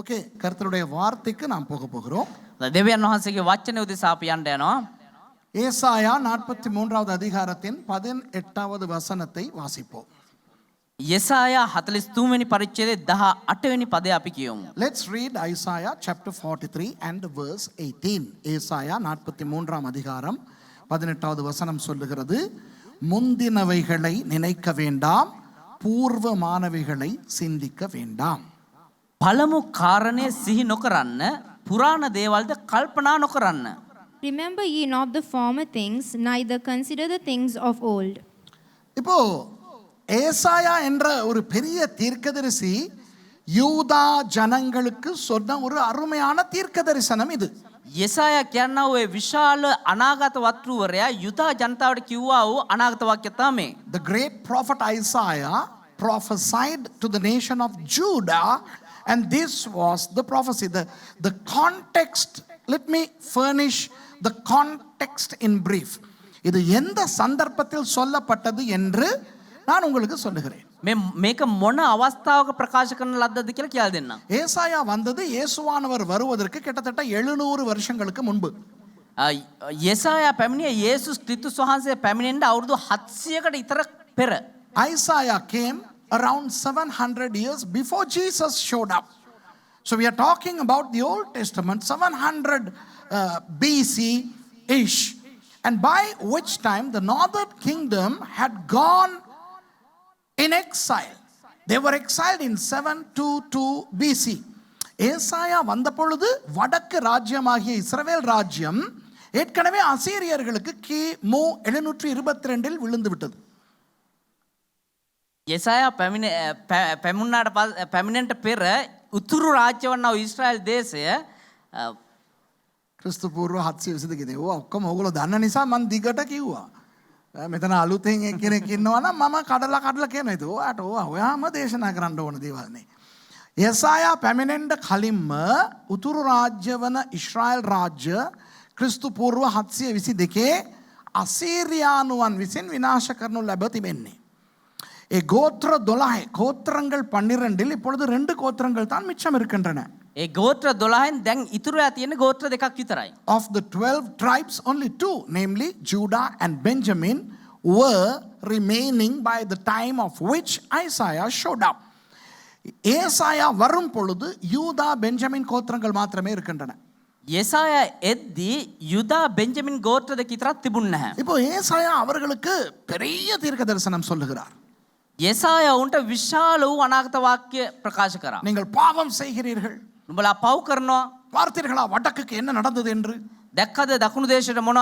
Okay, கர்த்தருடைய வார்த்தைக்கு நாம் போக போகிறோம். දෙවියන් වහන්සේගේ වචනේ උදෙසා අපි යන්න යනවා. ஏசாயா 43வது அதிகாரத்தின் 18வது வசனத்தை வாசிப்போம். යෙසායා 43 වෙනි පරිච්ඡේදයේ 18 වෙනි පදය අපි කියමු. Let's read Isaiah chapter 43 and verse 18. ஏசாயா 43ஆம் அதிகாரம் 18வது வசனம் சொல்லுகிறது, முந்தினவைகளை நினைக்க வேண்டாம், பூர்வமானவைகளை சிந்திக்க வேண்டாம். පළමු කාරණේ සිහි නොකරන්න, පුරාණ දේවල්ද කල්පනා නොකරන්න. Remember ye not the former things, neither consider the things of old. இப்போ ஏசாயா என்ற ஒரு பெரிய தீர்க்கதரிசி யூதா ஜனங்களுக்கு சொன்ன ஒரு அருமையான தீர்க்க தரிசனம் இது. යෙසායා කියනවා ඔය විශාල අනාගත වක්තෘවරයා යුදා ජනතාවට කිව්වා වූ අනාගත වාක්‍ය තමයි. The great prophet Isaiah prophesied to the nation of Judah, and this was the prophecy. The context, let me furnish the context in brief. இது எந்த சந்தர்ப்பத்தில் சொல்லப்பட்டது என்று நான் உங்களுக்கு சொல்லுகிறேன். මේක මොන අවස්ථාවක ප්‍රකාශ කරන ලද්දද කියලා කියලා දෙන්නම්. ஏசாயா வந்தது இயேசுவானவர் வருவதற்கு கிட்டத்தட்ட 700 வருஷங்களுக்கு முன்பு. යෙසායා පැමිණිය යේසුස් ක්‍රිස්තුස් වහන්සේ පැමිණෙන්න අවුරුදු 700කට විතර පෙර. Isaiah came around 700 years before Jesus showed up. So we are talking about the Old Testament, 700 BC-ish. And by which time the northern kingdom had gone in exile. They were exiled in 722 BC. ஏசாயா வந்த பொழுது வடக்கு ராஜ்யமாகிய இஸ்ரவேல் ராஜ்யம் ஏற்கனவே அசீரியர்களுக்கு கிமு 722 விழுந்து விட்டது. යෙසායා පැමිණෙන්නට පෙර උතුරු රාජ්‍ය වන්නා වූ ඊශ්‍රායල් දේශය ක්‍රිස්තු පූර්ව 722 දී ඔක්කොම ඕගොල්ලෝ දන්න නිසා මම දිගට කිව්වා. මෙතන අලුතෙන් එක්කෙනෙක් ඉන්නවා නම් මම කඩලා කියනවා. ඒක ඔයාට ඔයාම දේශනා කරන්න ඕන දේවල් නේ. යෙසායා පැමිණෙන්න කලින්ම උතුරු රාජ්‍ය වන ඊශ්‍රායල් රාජ්‍ය ක්‍රිස්තු පූර්ව 722 අසීරියානුවන් විසින් විනාශ කරනු ලැබ තිබෙන්නේ. ඒ ගෝත්‍ර 12 ගෝත්‍රங்கள் 12ல் இப்பொழுது 2 கோத்திரங்கள் தான் மிச்சம் இருக்கின்றன. ඒ ගෝත්‍ර 12න් දැන් ඉතුරුලා තියෙන ගෝත්‍ර දෙකක් විතරයි. Of the 12 tribes, only 2, namely Judah and Benjamin, were remaining by the time of which Isaiah showed up. ஏசாயா வரும் பொழுது யூதா பெஞ்சமின் கோத்திரங்கள் மாத்திரமே இருக்கின்றன. යෙසායා එද්දී යුදා බෙන්ජමින් ගෝත්‍ර දෙක විතරක් තිබුණ නැහැ. இப்போ ஏசாயா அவர்களுக்கு பெரிய தீர்க்க தரிசனம் சொல்லுகிறார். යෙසායා උන්ට විශාල වූ අනාගත වාක්‍ය ප්‍රකාශ කරා. நீங்கள் பாவம் செய்கிறீர்கள். නුඹලා පව් කරනවා. பார்த்தீர்களா வடக்குக்கு என்ன நடந்தது என்று? දැක්කද දකුණු දේශයට මොන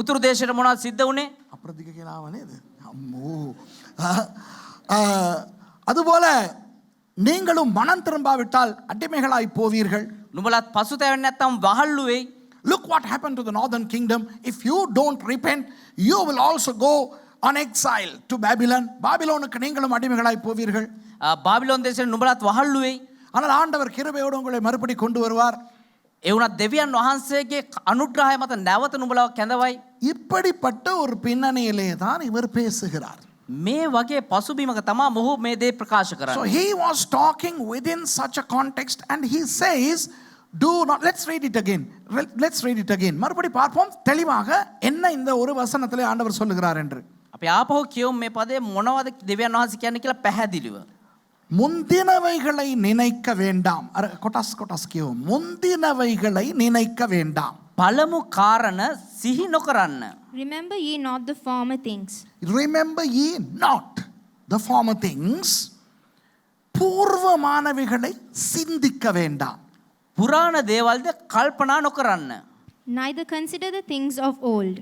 උතුරු දේශයට මොනවද සිද්ධ වුනේ? அப்புறதிක කියලාවනේ இது. அம்மோ. அதுபோல நீங்களும் மனம் திரும்பாவிட்டால் அடிமைகளாய் போவீர்கள். නුඹලාත් පසුතැවෙන්නේ නැත්නම් වහල්ලු වෙයි. Look what happened to the northern kingdom. If you don't repent, you will also go on exile to Babylon. பாபிலோனுக்கு நீங்களும் அடிமைகளாய் போவீர்கள். பாபிலோன் தேசத்தில் නුඹලාත් වහල්ලු වෙයි. ஆனால் ஆண்டவர் கிருபையோடு உங்களை மறுபடி கொண்டு வருவார். ඒ වුණත් දෙවියන් වහන්සේගේ අනුග්‍රහය මත නැවත නුඹලාව කැඳවයි. இப்படிப்பட்ட ஒரு பின்னணியிலே தான் இவர் பேசுகிறார். මේ වගේ පසුබිමක තමයි මොහු මේ දේ ප්‍රකාශ කරන්නේ. So he was talking within such a context, and he says, do not, let's read it again. மறுபடி பார்ப்போம் தெளிவாக என்ன இந்த ஒரு வசனத்திலே ஆண்டவர் சொல்லுகிறார் என்று. අපි ආපහු කියමු මේ පදේ මොනවද දෙවියන් වහන්සේ කියන්නේ කියලා පැහැදිලිව. முந்தினவைகளை நினைக்க வேண்டாம். කොටස් කියමු. முந்தினவைகளை நினைக்க வேண்டாம். පළමු කාරණ සිහි නොකරන්න. Remember ye not the former things. Remember ye not the former things. பூர்வமானவைகளை சிந்திக்க வேண்டாம். පුරාණ දේවල්ද කල්පනා නොකරන්න. Neither consider the things of old.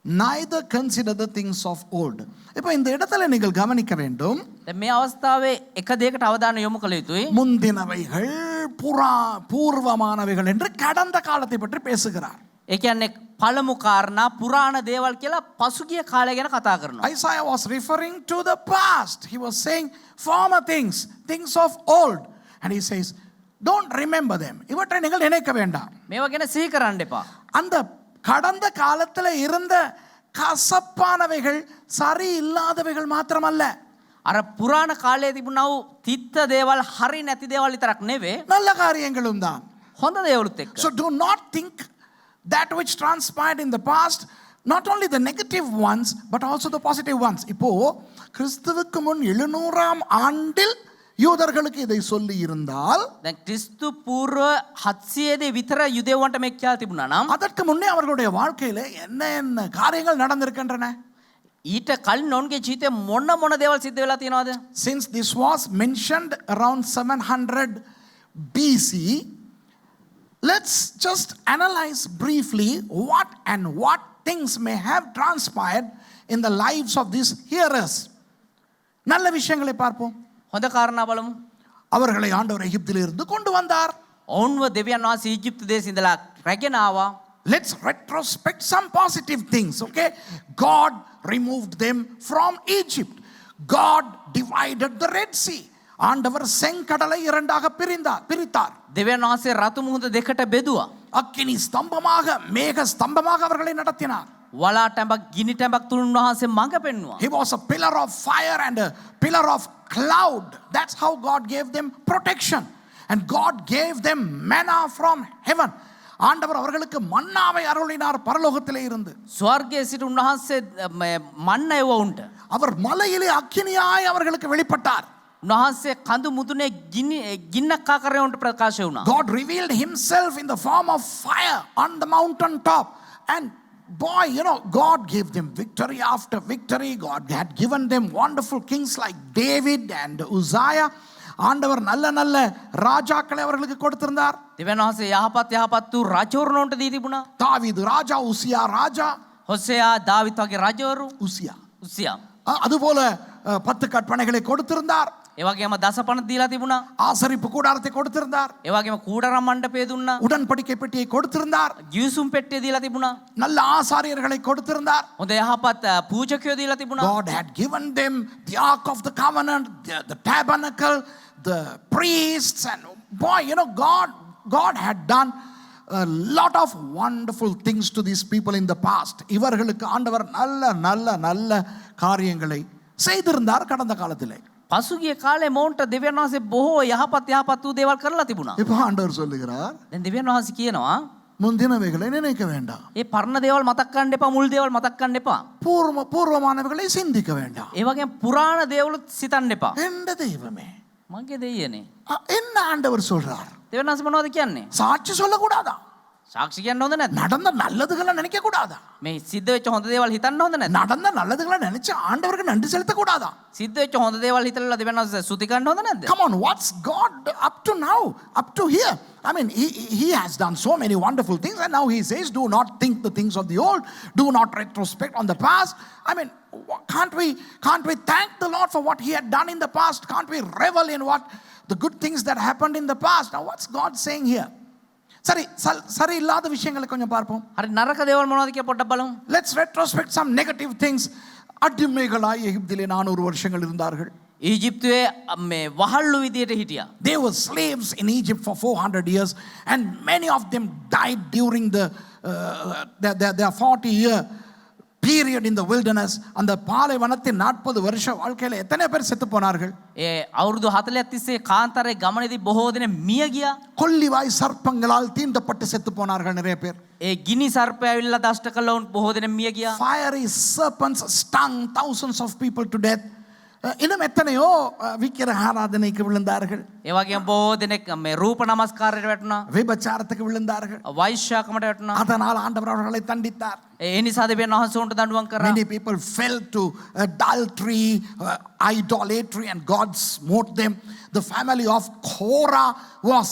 Neither consider the things of old. இப்போ இந்த இடத்துல நீங்கள் கவனிக்க வேண்டும். දැන් මේ අවස්ථාවේ එක දෙයකට අවධානය යොමු කළ යුතුයි. முந்தினவைகள் பூர்வமானவைகள் என்று கடந்த காலத்தை பற்றி பேசுகிறார். ඒ කියන්නේ පළමු කාරණා පුරාණ දේවල් කියලා පසුගිය කාලය ගැන කතා කරනවා. Isaiah was referring to the past. He was saying former things of old, and he says don't remember them. இவற்றை நீங்கள் நினைக்க வேண்டாம். මේවා ගැන සිහි කරන්න එපා. அந்த கடந்த காலத்தில் இருந்த கசப்பானவைகள் சரியில்லாதவைகள் மாத்திரமல்ல, අර පුරාණ කාලයේ තිබුණා වූ තිත්ත දේවල් හරි නැති දේවල් විතරක් නෙවෙයි நல்ல காரியங்களும் தான். හොඳ දේවලුත් එක්ක. So do not think that which transpired in the past, not only the negative ones, but also the positive ones. இப்போ கிறிஸ்துவுக்கு முன் 700ஆம் ஆண்டில் யூதர்களுக்கு இதை சொல்லி இருந்தால், දැන් ක්‍රිස්තු පූර්ව 700 දී විතර යුදෙවන්ට මේක කියලා තිබුණා නම් அதற்கு முன்னே அவர்களுடைய வாழ்க்கையில என்ன என்ன காரியங்கள் நடந்திருக்கின்றன? ඊට කලින් ඔවුන්ගේ ජීවිතේ මොන දේවල් සිද්ධ වෙලා තියෙනවද? Since this was mentioned around 700 BC, let's just analyze briefly what things may have transpired in the lives of these hearers. நல்ல விஷயங்களை பார்ப்போம். හොඳ කාරණා බලමු. அவர்களை ஆண்டவர் எகிப்திலிருந்து கொண்டு வந்தார். ඔවුන්ව දෙවියන් වහන්සේ ඊජිප්තු දේශේ ඉඳලා රැගෙන ආවා. Let's retrospect some positive things, okay? God removed them from Egypt. God divided the Red Sea. ஆண்டவர் செங்கடலை இரண்டாக பிரித்தார். දෙවියන් වහන්සේ රතු මුහුද දෙකට බෙදුවා. அக்கினி ஸ்தம்பமாக மேக ஸ்தம்பமாக அவர்களை நடத்தினார். වලා ටැඹක් ගිනි ටැඹක් තුන් වහන්සේ මඟ පෙන්නුවා. He was a pillar of fire and a pillar of cloud. That's how God gave them protection. And God gave them manna from heaven. ஆண்டவர் அவர்களுக்கு மன்னாவை அருளினார் பரலோகத்திலே இருந்து. ස්වර්ගයේ සිට උන්වහන්සේ මන්න එව උන්ට. அவர் மலையிலே அக்கினியாய் அவர்களுக்கு வெளிப்பட்டார். උන්වහන්සේ කඳු මුදුනේ ගින්නක් ආකාරයෙන් උන්ට ප්‍රකාශ වුණා. God revealed himself in the form of fire on the mountain top. And boy, God gave them victory after victory. God had given them wonderful kings like David and Uzziah. ஆண்டவர் நல்ல நல்ல ராஜாக்களை அவர்களுக்கு கொடுத்திருந்தார். දෙවියන් වහන්සේ යහපත් වූ රජවරුන් උන්ට දී තිබුණා. தாவீது ராஜா, உசியா ராஜா. හොසෙයා දාවිත් වගේ රජවරු. உசியா அதுபோல 10 கற்பனைகளை கொடுத்திருந்தார். ඒ වගේම දසපණ දීලා තිබුණා. ஆசரிப்பு கூடாரத்தை கொடுத்திருந்தார். ඒ වගේම කූඩරම් මණ්ඩපය දුන්නා. உடன்படிக்கை பெட்டியை கொடுத்திருந்தார். ගිවිසුම් පෙට්ටිය දීලා තිබුණා. நல்ல ஆசாரியர்களை கொடுத்திருந்தார். හොඳ යහපත් පූජකයෝ දීලා තිබුණා. God had given them the ark of the covenant, the tabernacle, the priests, and boy, God had done a lot of wonderful things to these people in the past. இவர்களுக்கு ஆண்டவர் நல்ல நல்ல நல்ல காரியங்களை செய்திருந்தார் கடந்த காலத்திலே. පසුගිය කාලේ මොවුන්ට දෙවියන් වහන්සේ බොහෝ යහපත් වූ දේවල් කරලා තිබුණා. இப்போ ஆண்டவர் சொல்லுகிறார், දැන් දෙවියන් වහන්සේ කියනවා முந்தினவைகளை நினைக்க வேண்டாம், ඒ පරණ දේවල් මතක් කරන්න එපා, මුල් දේවල් මතක් කරන්න එපා. பூர்வமானவைகளை சிந்திக்க வேண்டாம். ඒ වගේම පුරාණ දේවලුත් සිතන්න එපා. எந்த தெய்வமே, මගේ දෙයියනේ. என்ன ஆண்டவர் சொல்றார்? දෙවියන් වහන්සේ මොනවද කියන්නේ? சாட்சி சொல்லக்கூடாதா? සාක්ෂි කියන්න හොඳ නැද්ද? நடந்த நல்லதுகளை நினைக்க கூடாதா? මේ සිද්ධ වෙච්ච හොඳ දේවල් හිතන්න හොඳ නැද්ද? நடந்த நல்லதுகளை நினைச்சு ஆண்டவருக்கு நன்றி செலுத்த கூடாதா? සිද්ධ වෙච්ච හොඳ දේවල් හිතලා දෙවියන් වහන්සේ ස්තුති කරන්න හොඳ නැද්ද? Come on, what's God up to now, up to here? I mean, he has done so many wonderful things, and now he says, do not think the things of the old, do not retrospect on the past. I mean, can't we thank the Lord for what he had done in the past? Can't we revel in what the good things that happened in the past? Now what's God saying here? சரி இல்லாத விஷயங்களை கொஞ்சம் பார்ப்போம். හරි නරක දේවල් මොනවද කියලා පොඩ්ඩක් බලමු. Let's retrospect some negative things. அடிமைகளாய் எகிப்திலே 400 வருஷங்கள் இருந்தார்கள். ඊජිප්තුවේ මේ වහල්ලු විදියට හිටියා. They were slaves in Egypt for 400 years, and many of them died during their 40-year period in the wilderness. அந்த பாலைவனத்தின் 40 வருஷ வாழ்க்கையில எத்தனை பேர் செத்து போனார்கள்? ඒ අවුරුදු 40ක් තිස්සේ කාන්තාරේ ගමනේදී බොහෝ දෙනෙක් මිය ගියා. கொல்லிவாய் சர்ப்பங்களால் தீண்டப்பட்டு செத்து போனார்கள் நிறைய பேர். ඒ ගිනි සර්පය ඇවිල්ලා දෂ්ට කළා උන් බොහෝ දෙනෙක් මිය ගියා. Fiery serpents stung thousands of people to death. இன்னும் எத்தனையோ விக்கிரக ஆராதனைக்கு விழுந்தார்கள். ඒ වගේම බොහෝ දෙනෙක් මේ රූප නමස්කාරයට වැටුණා. விபச்சாரத்துக்கு விழுந்தார்கள். වෛශ්‍යාකමට වැටුණා. அதனால் ஆண்டவர் அவர்களை தண்டித்தார். ඒ නිසා දෙවියන් වහන්සේ උන්ට දඬුවම් කරා. Many people fell to adultery, idolatry, and God smote them. The family of Korah was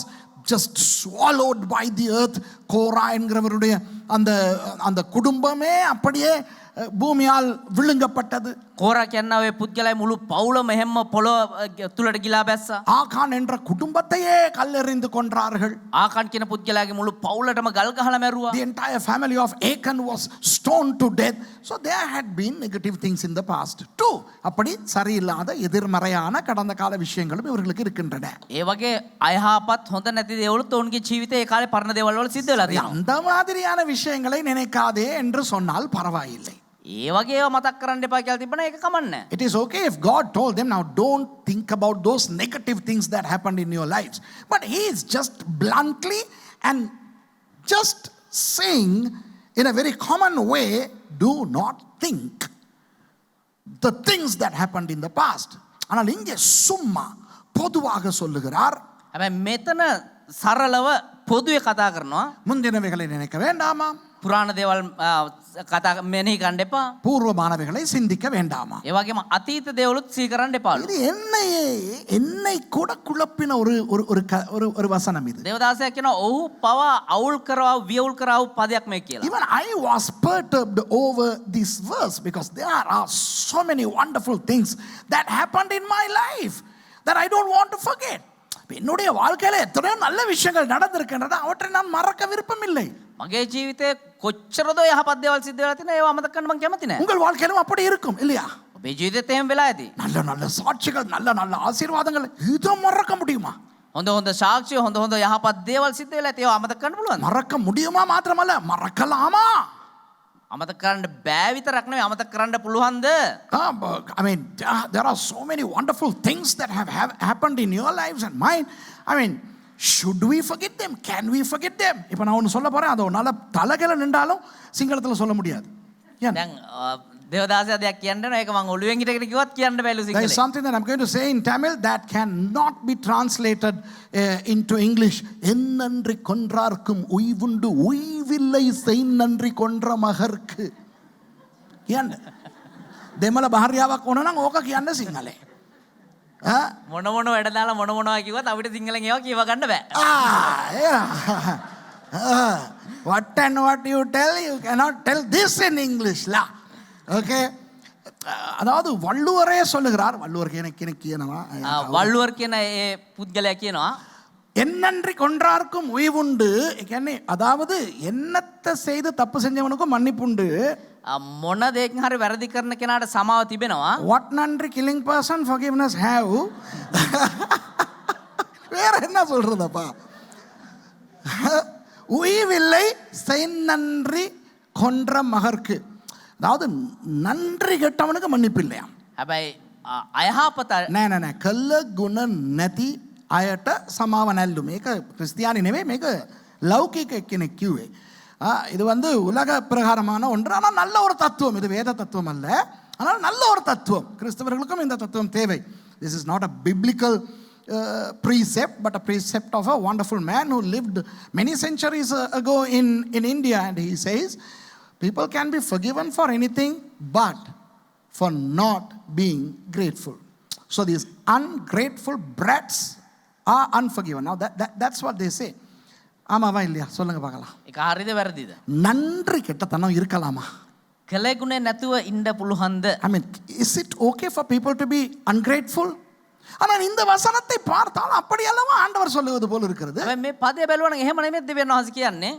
just swallowed by the earth. Korah என்கிறவருடைய அந்த குடும்பமே அப்படியே பூமியால் விழுங்கப்பட்டது. கோரா කියනවා ඒ පුද්ගලයා මුළු පවුලම හැම පොළොව තුලට ගිලා බැස්සා. ஆகான் என்ற குடும்பத்தையே கல்லெறிந்து கொன்றார்கள். ආකන් කියන පුද්ගලයාගේ මුළු පවුලටම ගල් ගහලා මැරුවා. The entire family of Achan was stoned to death. So there had been negative things in the past too. அப்படி சரியில்லாத எதிர்மறையான கடந்த கால விஷயங்களும் இவர்களுக்கு இருக்கின்றன. ඒ වගේ අයහපත් හොඳ නැති දේවලුත් ඔවුන්ගේ ජීවිතේ ඒ කාලේ පරණ දේවල් වල සිද්ධ වෙලා තියෙනවා. அந்த மாதிரியான விஷயங்களை நினைக்காதே என்று சொன்னால் பரவாயில்லை. ඒ වගේ ඒවා මතක් කරන්න එපා කියලා තිබ්බනම් ඒක කමන්නේ. It is okay if God told them, now don't think about those negative things that happened in your lives. But He is just bluntly and just saying in a very common way, do not think the things that happened in the past. ஆனால் இங்கே சும்மா பொதுவாக சொல்லுகிறார். හැබැයි මෙතන සරලව පොදුවේ කතා කරනවා. முந்தினவைகளை நினைக்க வேண்டாமா, පුරාණ දේවල් කතා මෙනෙහි කරන්න එපා. பூர்வமானவைகளை சிந்திக்க வேண்டாமா. ඒ වගේම අතීත දේවලුත් සිහි කරන්න එපාලු. இது என்னை கூட குழப்பின ஒரு வசனம் இது. දේවදාසයා කියනවා ඔහු පවා අවුල් කරව වියවුල් කරව පදයක් මේ කියලා. Even I was perturbed over this verse because there are so many wonderful things that happened in my life that I don't want to forget. என்னுடைய வாழ்க்கையில எத்தனையோ நல்ல விஷயங்கள் நடந்திருக்கின்றன, அவற்றை நான் மறக்க விருப்பமில்லை. මගේ ජීවිතේ කොච්චරද යහපත් දේවල් සිද්ධ වෙලා තියෙනවා ඒවා අමතක කරන්න මම කැමති නැහැ. உங்கள் வாழ்க்கையிலும் அப்படி இருக்கும் இல்லையா? ඔබේ ජීවිතේත් එහෙම වෙලා ඇති. நல்ல நல்ல சாட்சிகள், நல்ல நல்ல ஆசீர்வாதங்கள், இதை மறக்க முடியுமா? හොඳ හොඳ සාක්ෂි හොඳ හොඳ යහපත් දේවල් සිද්ධ වෙලා ඇති ඒවා අමතක කරන්න පුළුවන්ද? மறக்க முடியுமா மாத்திரமல்ல, மறக்கலாமா? අමතක කරන්න බෑ විතරක් නෙවෙයි අමතක කරන්න පුළුවන්ද? I mean, there are so many wonderful things that have happened in your lives and mine. I mean, should we forget them? Can we forget them? இப்போ நான் ஒன்று சொல்ல போறேன், அது நல்ல தலைகளை நின்றாலும் சிங்களத்தில் சொல்ல முடியாது. දැන් දේවදාසයා දෙයක් කියන්න ඒක මම ඔළුවෙන් හිටගෙන කිව්වත් කියන්න බැලු There is සිංහලෙන්. something that I'm going to say in Tamil that cannot be translated into English. என்னன்றி கொன்றார்க்கும் உய்வுண்டு உய்வில்லை செய்நன்றி கொன்ற மகர்க்கு. කියන්න. දෙමළ භාර්යාවක් වුණා නම් ඕක කියන්න සිංහලේ. මොන මොන වැඩ දාලා මොන මොනවා කිව්වත් අපිට සිංහලෙන් ඒවා කියව ගන්න බෑ. What and what you tell, you cannot tell this in English lah. Okay. அதாவது வள்ளுவரே சொல்லுகிறார், வள்ளுவர் எனக்கு කියනවා, වල්ලුවර් කියන ඒ පුද්ගලයා කියනවා என்னன்றி கொன்றார்க்கும் உய்வுண்டு. அதாவது என்னத்தை செய்து தப்பு செஞ்சவனுக்கும் மன்னிப்புண்டு. මොන දෙයකින් හරි වැරදි කරන කෙනාට සමාව තිබෙනවා. What நன்றி killing person forgiveness have. வேற என்ன சொல்றதப்பா? உய்வில்லை செய்நன்றி கொன்ற மகர்க்கு. அதாவது நன்றி கெட்டவனுக்கு மன்னிப்பு இல்லையா? හැබැයි අයහපත නෑ නෑ නෑ, කළ ගුණ නැති අයට සමාව නැල්ලු. මේක கிறிஸ்தியானி නෙවෙයි, මේක லௌகிක කෙනෙක් කිව්වේ. இது வந்து உலக பிரகாரமான ஒன்று, ஆனால் நல்ல ஒரு தத்துவம். இது வேத தத்துவம் அல்ல, ஆனால் நல்ல ஒரு தத்துவம். கிறிஸ்தவர்களுக்கும் இந்த தத்துவம் தேவை. This is not a biblical precept, but a precept of a wonderful man who lived many centuries ago in India, and he says people can be forgiven for anything but for not being grateful. So these ungrateful brats are unforgiven. Now that's what they say. ஆமாவா இல்லையா? சொல்லுங்க பார்க்கலாம். ඒක හරිද වැරදිද? நன்றி கெட்டத்தனம் இருக்கலாமா? කලෙගුණේ නැතුව ඉන්න පුළුවන්ද? I mean, is it okay for people to be ungrateful? ஆனால் இந்த வசனத்தை பார்த்தால் அப்படி அல்லவா ஆண்டவர் சொல்லுவது போல இருக்கிறது. හැබැයි මේ පදේ බැලුවනම් එහෙම නෙමෙයි දෙවියන් වහන්සේ කියන්නේ.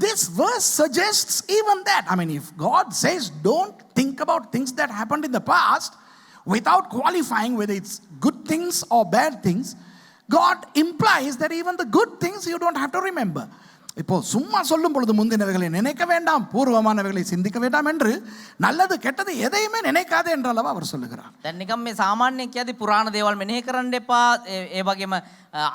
This verse suggests even that. I mean, if God says don't think about things that happened in the past without qualifying whether it's good things or bad things, God implies that even the good things you don't have to remember. இப்போ சும்மா சொல்லும் பொழுது முந்தினவைகளை நினைக்க வேண்டாம், பூர்வமானவைகளை சிந்திக்க வேண்டாம் என்று, நல்லது கெட்டது எதையுமே நினைக்காதே என்றளவா அவர் சொல்லுகிறார். දැන් නිකම් මේ සාමාන්‍යයෙන් කියද්දි පුරාණ දේවල් මෙනෙහි කරන්න එපා, ඒ වගේම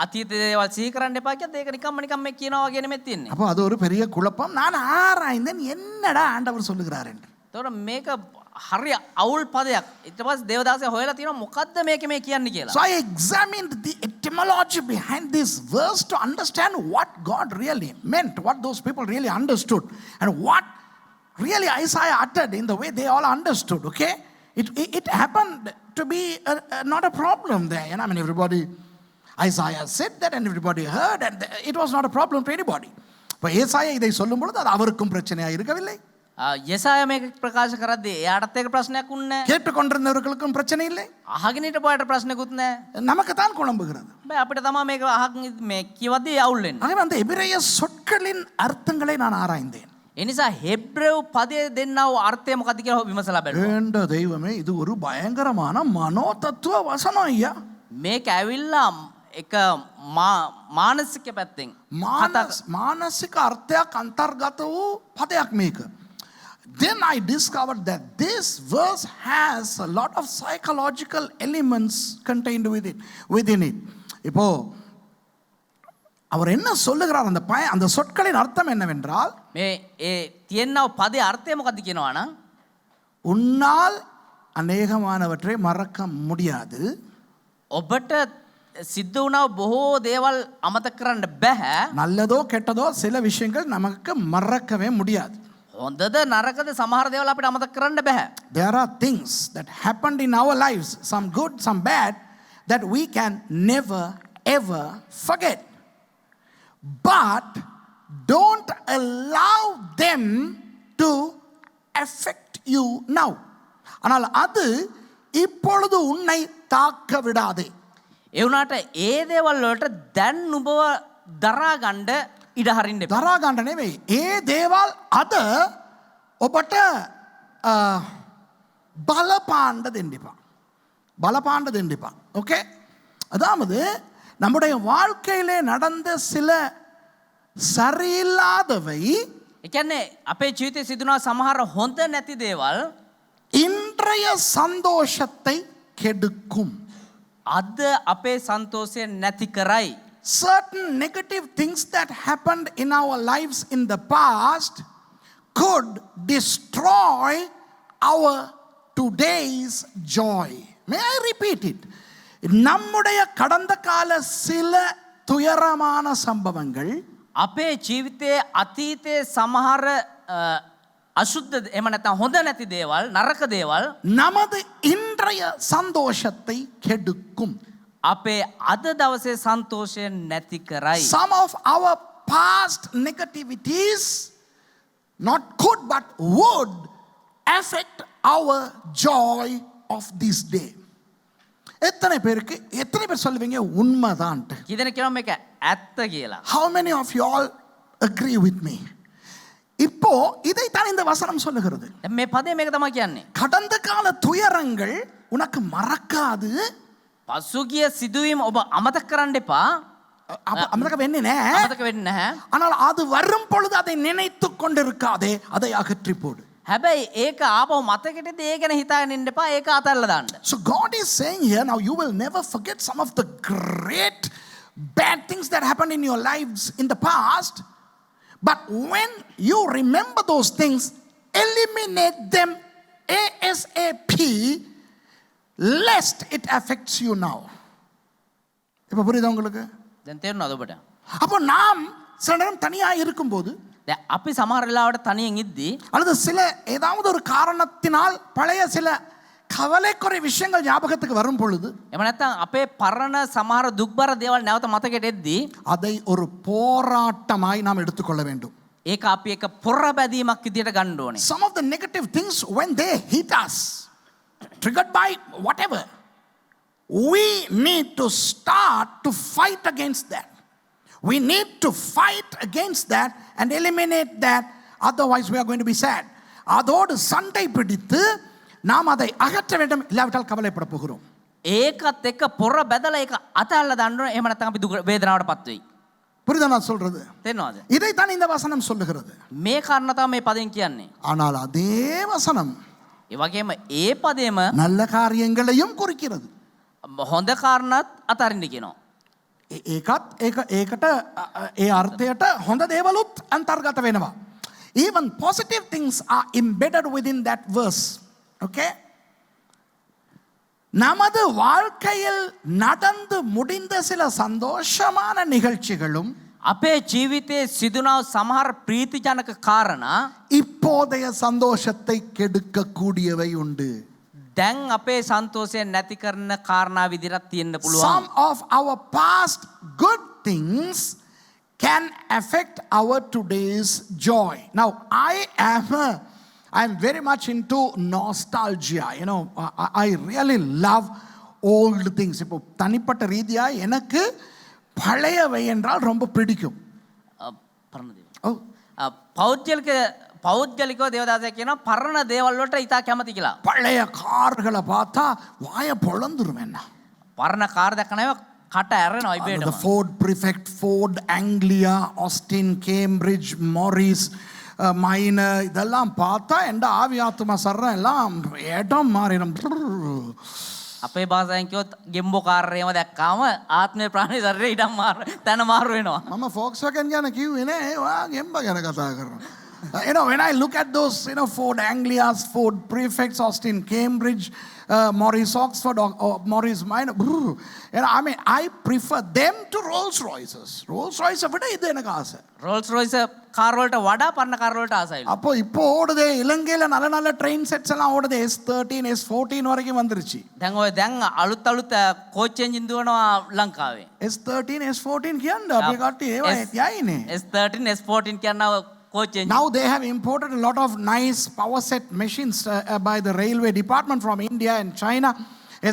අතීත දේවල් සිහි කරන්න එපා කියද්දි ඒක නිකම්ම මේ කියනවා වගේ නෙමෙයි තියෙන්නේ. அப்போ அது ஒரு பெரிய குழப்பம். நான் ஆராய்ந்தேன் என்னடா ஆண்டவர் சொல்லுகிறார் என்று. ඒතකොට මේක හරි අවුල් පදයක්. ඊට පස්සේ දේවදාසයා හොයලා තියෙනවා මොකද්ද මේකේ මේ කියන්නේ කියලා. So I examined the etymology behind this verse to understand what God really meant, what those people really understood, and what really Isaiah uttered in the way they all understood. Okay, it happened to be not a problem there. I mean, everybody, Isaiah said that and everybody heard, and it was not a problem to anybody. இப்போ ஏசாயா இதை சொல்லும் பொழுது அது அவருக்கும் பிரச்சனையாக இருக்கவில்லை. යසාය මේක ප්‍රකාශ කරද්දී එයාටත් ඒක ප්‍රශ්නයක් උන්නේ නැහැ. கேட்டுக்கொண்டிருந்தவர்களுக்கும் பிரச்சனை இல்லை. අහගෙන හිටපුවාට ප්‍රශ්නකුත් නැහැ. நமக்கு தான் குழம்புகிறது. බෑ අපිට තමයි මේක අහගෙන මේ කියවද්දී අවුල් වෙන්නේ. ஆகவே அந்த எபிரேய சொற்களின் அர்த்தங்களை நான் ஆராய்ந்தேன். ඒ නිසා හෙබ්‍රேව පදයේ දෙන්නව අර්ථය මොකක්ද කියලා විමසලා බැලුවා. ஏண்ட தெய்வமே, இது ஒரு பயங்கரமான மனோதத்துவ வசனம் ஐயா. මේක ඇවිල්ලා එක මානසික පැත්තෙන් මානසික අර්ථයක් අන්තර්ගත වූ පදයක් මේක. then I discovered that this verse has a lot of psychological elements contained within it. இப்போ அவர் என்ன சொல்லுகிறார் அந்த சொற்களின் அர்த்தம் என்னவென்றால் මේ ඒ තියෙනව පදේ අර්ථය මොකක්ද කියනවා නම් உன்னால் அநேகமானவற்றை மறக்க முடியாது. ඔබට සිද්ධ වුණා බොහෝ දේවල් අමතක කරන්න බෑ. நல்லதோ கெட்டதோ சில விஷயங்கள் நமக்கு மறக்கவே முடியாது. හොඳද නරකද සමහර දේවල් අපිට අමතක කරන්න බෑ. There are things that happened in our lives, some good, some bad, that we can never ever forget. But don't allow them to affect you now. ஆனால் அது இப்பொழுது உன்னை தாக்க விடாதே. ඒ වුණාට ඒ දේවල් වලට දැන් නුඹව දරා ගන්න ඉඩ හරින්න එපා. දරා ගන්න නෙවෙයි. ඒ දේවල් අද ඔබට බලපාන්න දෙන්න එපා. බලපාන්න දෙන්න එපා. ஓகே? அதாவது நம்முடைய வாழ்க்கையிலே நடந்த சில சரியில்லாதவை ඒ කියන්නේ අපේ ජීවිතේ සිදුනා සමහර හොඳ නැති දේවල් இன்றைய சந்தோஷத்தை கெடுக்கும். අද අපේ සන්තෝෂය නැති කරයි. Certain negative things that happened in our lives in the past could destroy our today's joy. May I repeat it? நம்முடைய கடந்த கால சில துயரமான சம்பவங்கள் අපේ ජීවිතයේ අතීතයේ සමහර අශුද්ධ එහෙම නැත්නම් හොඳ නැති දේවල් නරක දේවල් நமது இன்றைய சந்தோஷத்தை கெடுக்கும். අපේ අද දවසේ සන්තෝෂය නැති කරයි. Some of our past negativities not could but would affect our joy of this day. எத்தனை பேர் சொல்லுவீங்க உண்மைதான்ட்டு? කීදෙනෙක් කියනවා මේක ඇත්ත කියලා? How many of you all agree with me? இப்போ இதைத்தான் இந்த வசனம் சொல்லுகிறது. දැන් මේ පදේ මේක තමයි කියන්නේ. கடந்த கால துயரங்கள் உனக்கு மறக்காது. පසුගිය සිදුවීම ඔබ අමතක කරන්න එපා. அமதක වෙන්නේ නැහැ. අමතක වෙන්නේ නැහැ. ஆனால் அது வரும் பொழுது அதை நினைத்து கொண்டிருக்காதே, அதை அகற்றி போடு. හැබැයි ඒක ආපහු මතකෙටදී ඒ ගැන හිතාගෙන ඉන්න එපා. ඒක අතල්ලා දාන්න. So God is saying here, now you will never forget some of the great bad things that happened in your lives in the past. But when you remember those things, eliminate them ASAP, lest it affects you now. இப்போ புரியுதா உங்களுக்கு? දැන් තේරුණාද ඔබට? அப்போ நாம் சில நேரம் தனியாக இருக்கும்போது දැන් අපි සමහර වෙලාවට තනියෙන් ඉද්දී அல்லது சில ஏதாவது ஒரு காரணத்தினால் பழைய சில கவலைக்குறை விஷயங்கள் ஞாபகத்துக்கு வரும் பொழுது එහෙම නැත්නම් අපේ පරණ සමහර දුක්බර දේවල් නැවත මතකෙට එද්දී அதை ஒரு போராட்டமாய் நாம் எடுத்துக்கொள்ள வேண்டும். ඒක අපි එක පොර බැදීමක් විදියට ගන්න ඕනේ. Some of the negative things when they hit us, triggered by whatever, we need to start to fight against that. We need to fight against that and eliminate that, otherwise we are going to be sad. அதோடு சண்டை பிடித்து நாம் அதை அகற்ற வேண்டும், இல்லாவிட்டால் கவலைப்பட போகிறோம். ඒකත් එක්ක පොර බැදලා ඒක අතල්ලා දාන්න ඕනේ. එහෙම නැත්නම් අපි දුක වේදනාවටපත් වෙයි. புரியுதா நான் சொல்றது? තේරෙනවද? இதைத்தான் இந்த வசனம் சொல்லுகிறது. මේ කාරණා තමයි මේ පදෙන් කියන්නේ. ஆனால் அதே வசனம் ඒ වගේම ඒ පදේම நல்ல காரியங்களையும் குறிக்கிறது. හොඳ කාරණාත් අතරින්න කියනවා. ඒකට ඒ අර්ථයට හොඳ දේවලුත් අන්තර්ගත වෙනවා. Even positive things are embedded within that verse. Okay? நமது வாழ்க்கையில் நடந்து முடிந்த சில சந்தோஷமான நிகழ்ச்சிகளும் අපේ ජීවිතයේ සිදුනා සමහර ප්‍රීතිජනක කාරණා இப்போதைய சந்தோஷத்தை கெடுக்க கூடியவை உண்டு. දැන් අපේ සන්තෝෂය නැති කරන කාරණා විදිහට තියෙන්න පුළුවන්. Some of our past good things can affect our today's joy. Now I am very much into nostalgia. You know, I really love old things. இப்போ தனிப்பட்ட ரீதியா எனக்கு பழையவை என்றால் ரொம்ப பிடிக்கும். පෞද්ගලිකව දේවදාසය කියනවා පරණ දේවල් වලට ඉතා කැමති කියලා. பழைய கார்களை பார்த்தா வாய பொளந்துரும் என்ன. පරණ කාර් දැක්කම කට ඇරෙනවා The ඉබේටම. Ford Prefect, Ford Anglia, Austin, Cambridge, Morris, மைன் இதெல்லாம் பார்த்தா எந்த ஆவி ஆத்மா சர்றம் எல்லாம் இடம் மாறிடும். අපේ භාෂාවෙන් කිව්වොත් ගෙම්බෝකාරයම දැක්කාම ආත්මේ ප්‍රාණේ ශරීරේ ඉඩම් තැන මාරු වෙනවා. මම Volkswagen ගැන කිව්වේ නෑ, ඔයා ගෙම්බ ගැන කතා කරනවා. When I look at those, Ford Anglias, Ford Prefects, Austin, Cambridge, Morris Oxford, or Morris Minor, I prefer them to Rolls Royces. Rolls Royce விட இது எனக்கு ஆசை. රෝල්ස් රොයිස් කාර් වලට වඩා පරණ කාර් වලට ආසයිලු. அப்போ இப்போ ஓடுதே இலங்கையில நல்ல நல்ல ட்ரெயின் செட்ஸ் எல்லாம் ஓடுது. S13 S14 வரைக்கும் வந்துருச்சு. දැන් අලුත් කෝච් එන්ජින් දුවනවා ලංකාවේ. S13 S14 කියන්නේ අපි කට්ටිය ඒවා යයිනේ. S13 S14 කියනවා coach engine. Now they have imported a lot of nice power set machines by the railway department from India and China.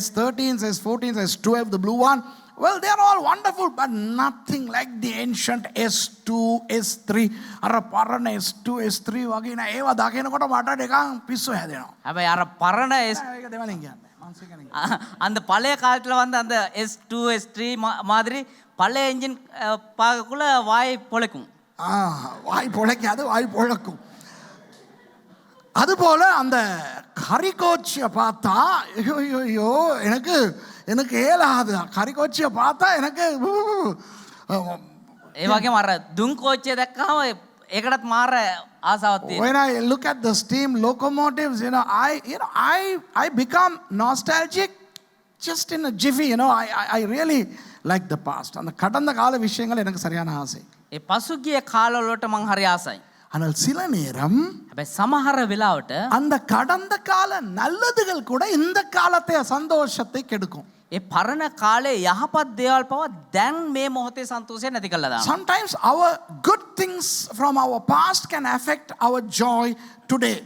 S13s, S14s, S12, the blue one. Well, they are all wonderful, but nothing like the ancient S2, S3. අර පරණ S2, S3 වගේ නේ. ඒවා දකිනකොට මට නිකන් පිස්සු හැදෙනවා. හැබැයි අර පරණ ඒක දෙවලින් කියන්නේ. அந்த பழைய காலத்துல வந்து அந்த S2 S3 மாதிரி பழைய என்ஜின் பார்க்கக்குள்ள வாய் பொழைக்கும். வாய் பொழைக்காது, வாய் பொழக்கும். அதுபோல அந்த கரிகோச்சியை பார்த்தா ஐயோ எனக்கு எனக்கு ஏலாது. கரிகோச்சியை பார்த்தா எனக்கு ඒ වගේම අර දුම් කෝච්චිය දැක්කම ඒකටත් මාර ආසාවක් තියෙනවා. When I look at the steam locomotives, I become nostalgic just in a jiffy. I really like the past. அந்த கடந்த கால விஷயங்கள் எனக்கு சரியான ஆசை. ඒ පසුගිය කාලවලට මං හරි ආසයි. ஆனால் சில நேரம் හැබැයි සමහර වෙලාවට அந்த கடந்த கால நல்லதுகள் கூட இந்த காலத்தை சந்தோஷத்தை கெடுக்கும். ඒ පරණ කාලේ යහපත් දේවල් පවා දැන් මේ මොහොතේ සන්තෝෂය නැති කරලා දානවා. Sometimes our good things from our past can affect our joy today.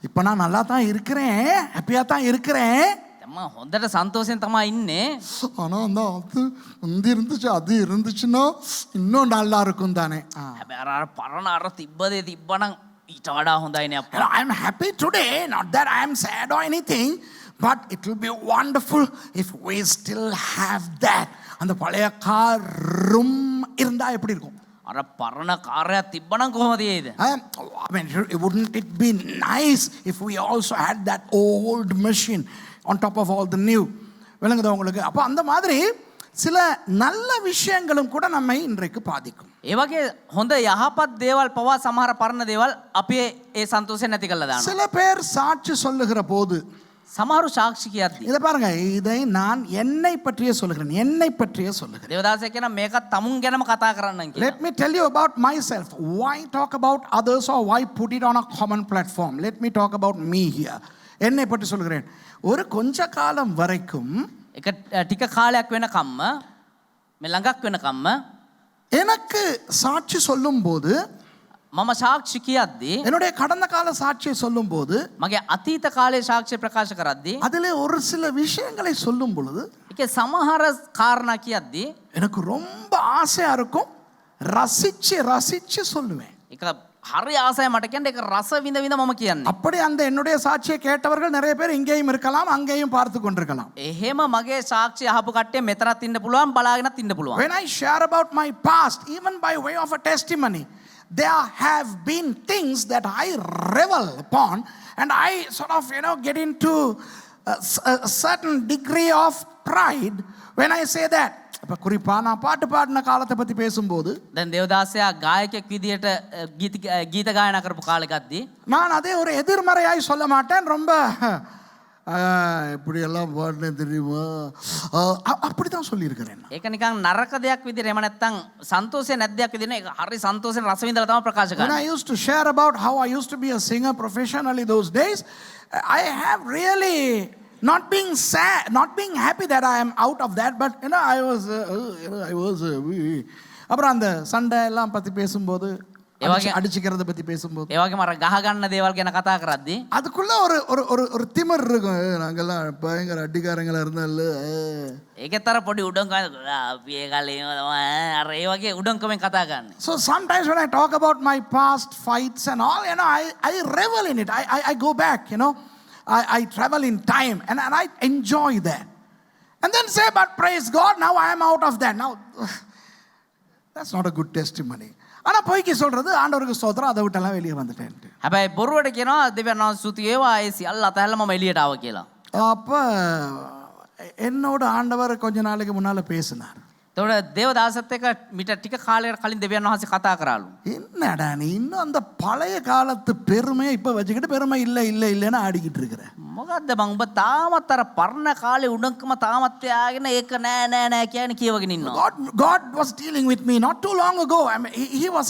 இப்போ நான் நல்லா தான் இருக்கிறேன், ஹாப்பியா தான் இருக்கிறேன். நம்ம හොඳට සන්තෝෂෙන් තමයි ඉන්නේ. ஆனா அந்த அது இருந்துச்சு, அது இருந்துச்சுன்னா இன்னும் நல்லா இருக்கும் தானே. හැබැයි අර පරණ අර තිබ්බදේ තිබ්බනම් ඊට වඩා හොඳයි නේ අප්පා. I am happy today, not that I am sad or anything, but it will be wonderful if we still have that. அந்த பழைய காரும் இருந்தா எப்படி இருக்கும்? අර පරණ කාර්යයක් තිබ්බනම් කොහොමද ඒද? I mean, wouldn't it be nice if we also had that old machine on top of all the new? விளங்குதா உங்களுக்கு? அப்போ அந்த மாதிரி சில நல்ல விஷயங்களும் கூட நம்மை இன்றைக்கு பாதிக்கும். ඒ වගේ හොඳ යහපත් දේවල් පවා සමහර පරණ දේවල් අපේ ඒ සන්තෝෂය නැති කරලා දානවා. சில பேர் சாட்சி சொல்லுகிற போது සමහරු සාක්ෂි කියද්දී இதை பாருங்க, இதை நான் என்னை பற்றியே சொல்லுகிறேன், என்னை பற்றியே சொல்லுகிறேன். දේවදාසය කියන මේකත් තමුන් ගැනම කතා කරන්න කියලා. Let me tell you about myself. Why talk about others or why put it on a common platform? Let me talk about me here. என்னை பற்றி சொல்லுகிறேன். ஒரு கொஞ்ச காலம் வரைக்கும் එක ටික කාලයක් වෙනකම්ම මේ ළඟක් වෙනකම්ම எனக்கு சாட்சி சொல்லும் போது, මම සාක්ෂි කියද්දී என்னுடைய கடந்த கால சாட்சியை சொல்லும் போது, මගේ අතීත කාලේ සාක්ෂි ප්‍රකාශ කරද්දී அதிலே ஒரு சில விஷயங்களை சொல்லும் பொழுது ඒකේ සමහර කාරණා කියද්දී எனக்கு ரொம்ப ஆசையா இருக்கும். ரசிச்சு ரசிச்சு சொல்லுவேன். ඒක හරි ආසයි මට කියන්න ඒක රස විඳ විඳ මම කියන්නේ. அப்படி அந்த என்னுடைய சாட்சியை கேட்டவர்கள் நிறைய பேர் இங்கேயும் இருக்கலாம், அங்கேயும் பார்த்து கொண்டிருக்கலாம். එහෙම මගේ සාක්ෂි අහපු කට්ටිය මෙතනත් ඉන්න පුළුවන්, බලාගෙනත් ඉන්න පුළුවන්. When I share about my past, even by way of a testimony, there have been things that I revel upon, and I sort of get into a certain degree of pride when I say that. அப்ப குறிப்பா நான் பாட்டு பாடின காலத்தை பத்தி பேசும்போது, දැන් දේවදාසයා ගායකයෙක් විදියට ගීත ගායනා කරපු කාලෙකදී நான் அதே ஒரு எதிர்மறையாய் சொல்ல மாட்டேன். ரொம்ப இப்படி எல்லாம் பாடினேன் தெரியுமா, அப்படித்தான் சொல்லியிருக்கிறேன். ඒක නිකන් නරක දෙයක් විදියට එහෙම නැත්නම් සන්තෝෂය නැති දෙයක් විදියට ඒක හරි සන්තෝෂෙන් රස විඳලා තමයි ප්‍රකාශ When කරන්නේ. I used to share about how I used to be a singer professionally those days, I have really not being sad, not being happy that I am out of that, but I was அப்புறம் அந்த சண்டை எல்லாம் பத்தி பேசும்போது, அடிச்சுக்கிறத பத்தி பேசும்போது, ඒ වගේම අර ගහ ගන්න දේවල් ගැන කතා කරද්දී அதுக்குள்ள ஒரு திமிர் இருக்கும். நாங்கெல்லாம் பயங்கர அடிக்காரங்களா இருந்தால ඒකෙත් අර පොඩි උඩංකම අපි ඒ කාලේ අර ඒ වගේ උඩංකමෙන් කතා කරන්නේ. So sometimes when I talk about my past fights and all, I revel in it. I go back, I travel in time and I enjoy that. And then say, but praise God, now I am out of that. Now, that's not a good testimony. ஆனா பொய்க்கு சொல்றது ஆண்டவருக்கு ஸ்தோத்திரம், அதை விட்டெல்லாம் வெளியே வந்துட்டேன்ட்டு. හැබැයි බොරුවට කියනවා දෙවියන් වහන්සේ ස්තුති වේවා ඒ සියල්ල අතහැරලා මම එළියට ආවා කියලා. அப்ப என்னோட ஆண்டவர் கொஞ்ச நாளைக்கு முன்னால பேசினார். එතකොට දේවදාසත් එක්ක මිට ටික කාලයකට කලින් දෙවියන් වහන්සේ කතා කරාලු. என்னடா நீ இன்னும் அந்த பழைய காலத்து பெருமையை இப்ப வச்சுக்கிட்டு பெருமை இல்லை இல்லை இல்லைன்னு ஆடிக்கிட்டு இருக்கிற. මොකද්ද මං උඹ තාමත් අර පරණ කාලේ උඩඟකම තාමත් යාගෙන ඒක නෑ නෑ නෑ කියන කියවගෙන ඉන්නවා. God was dealing with me not too long ago. I mean, he was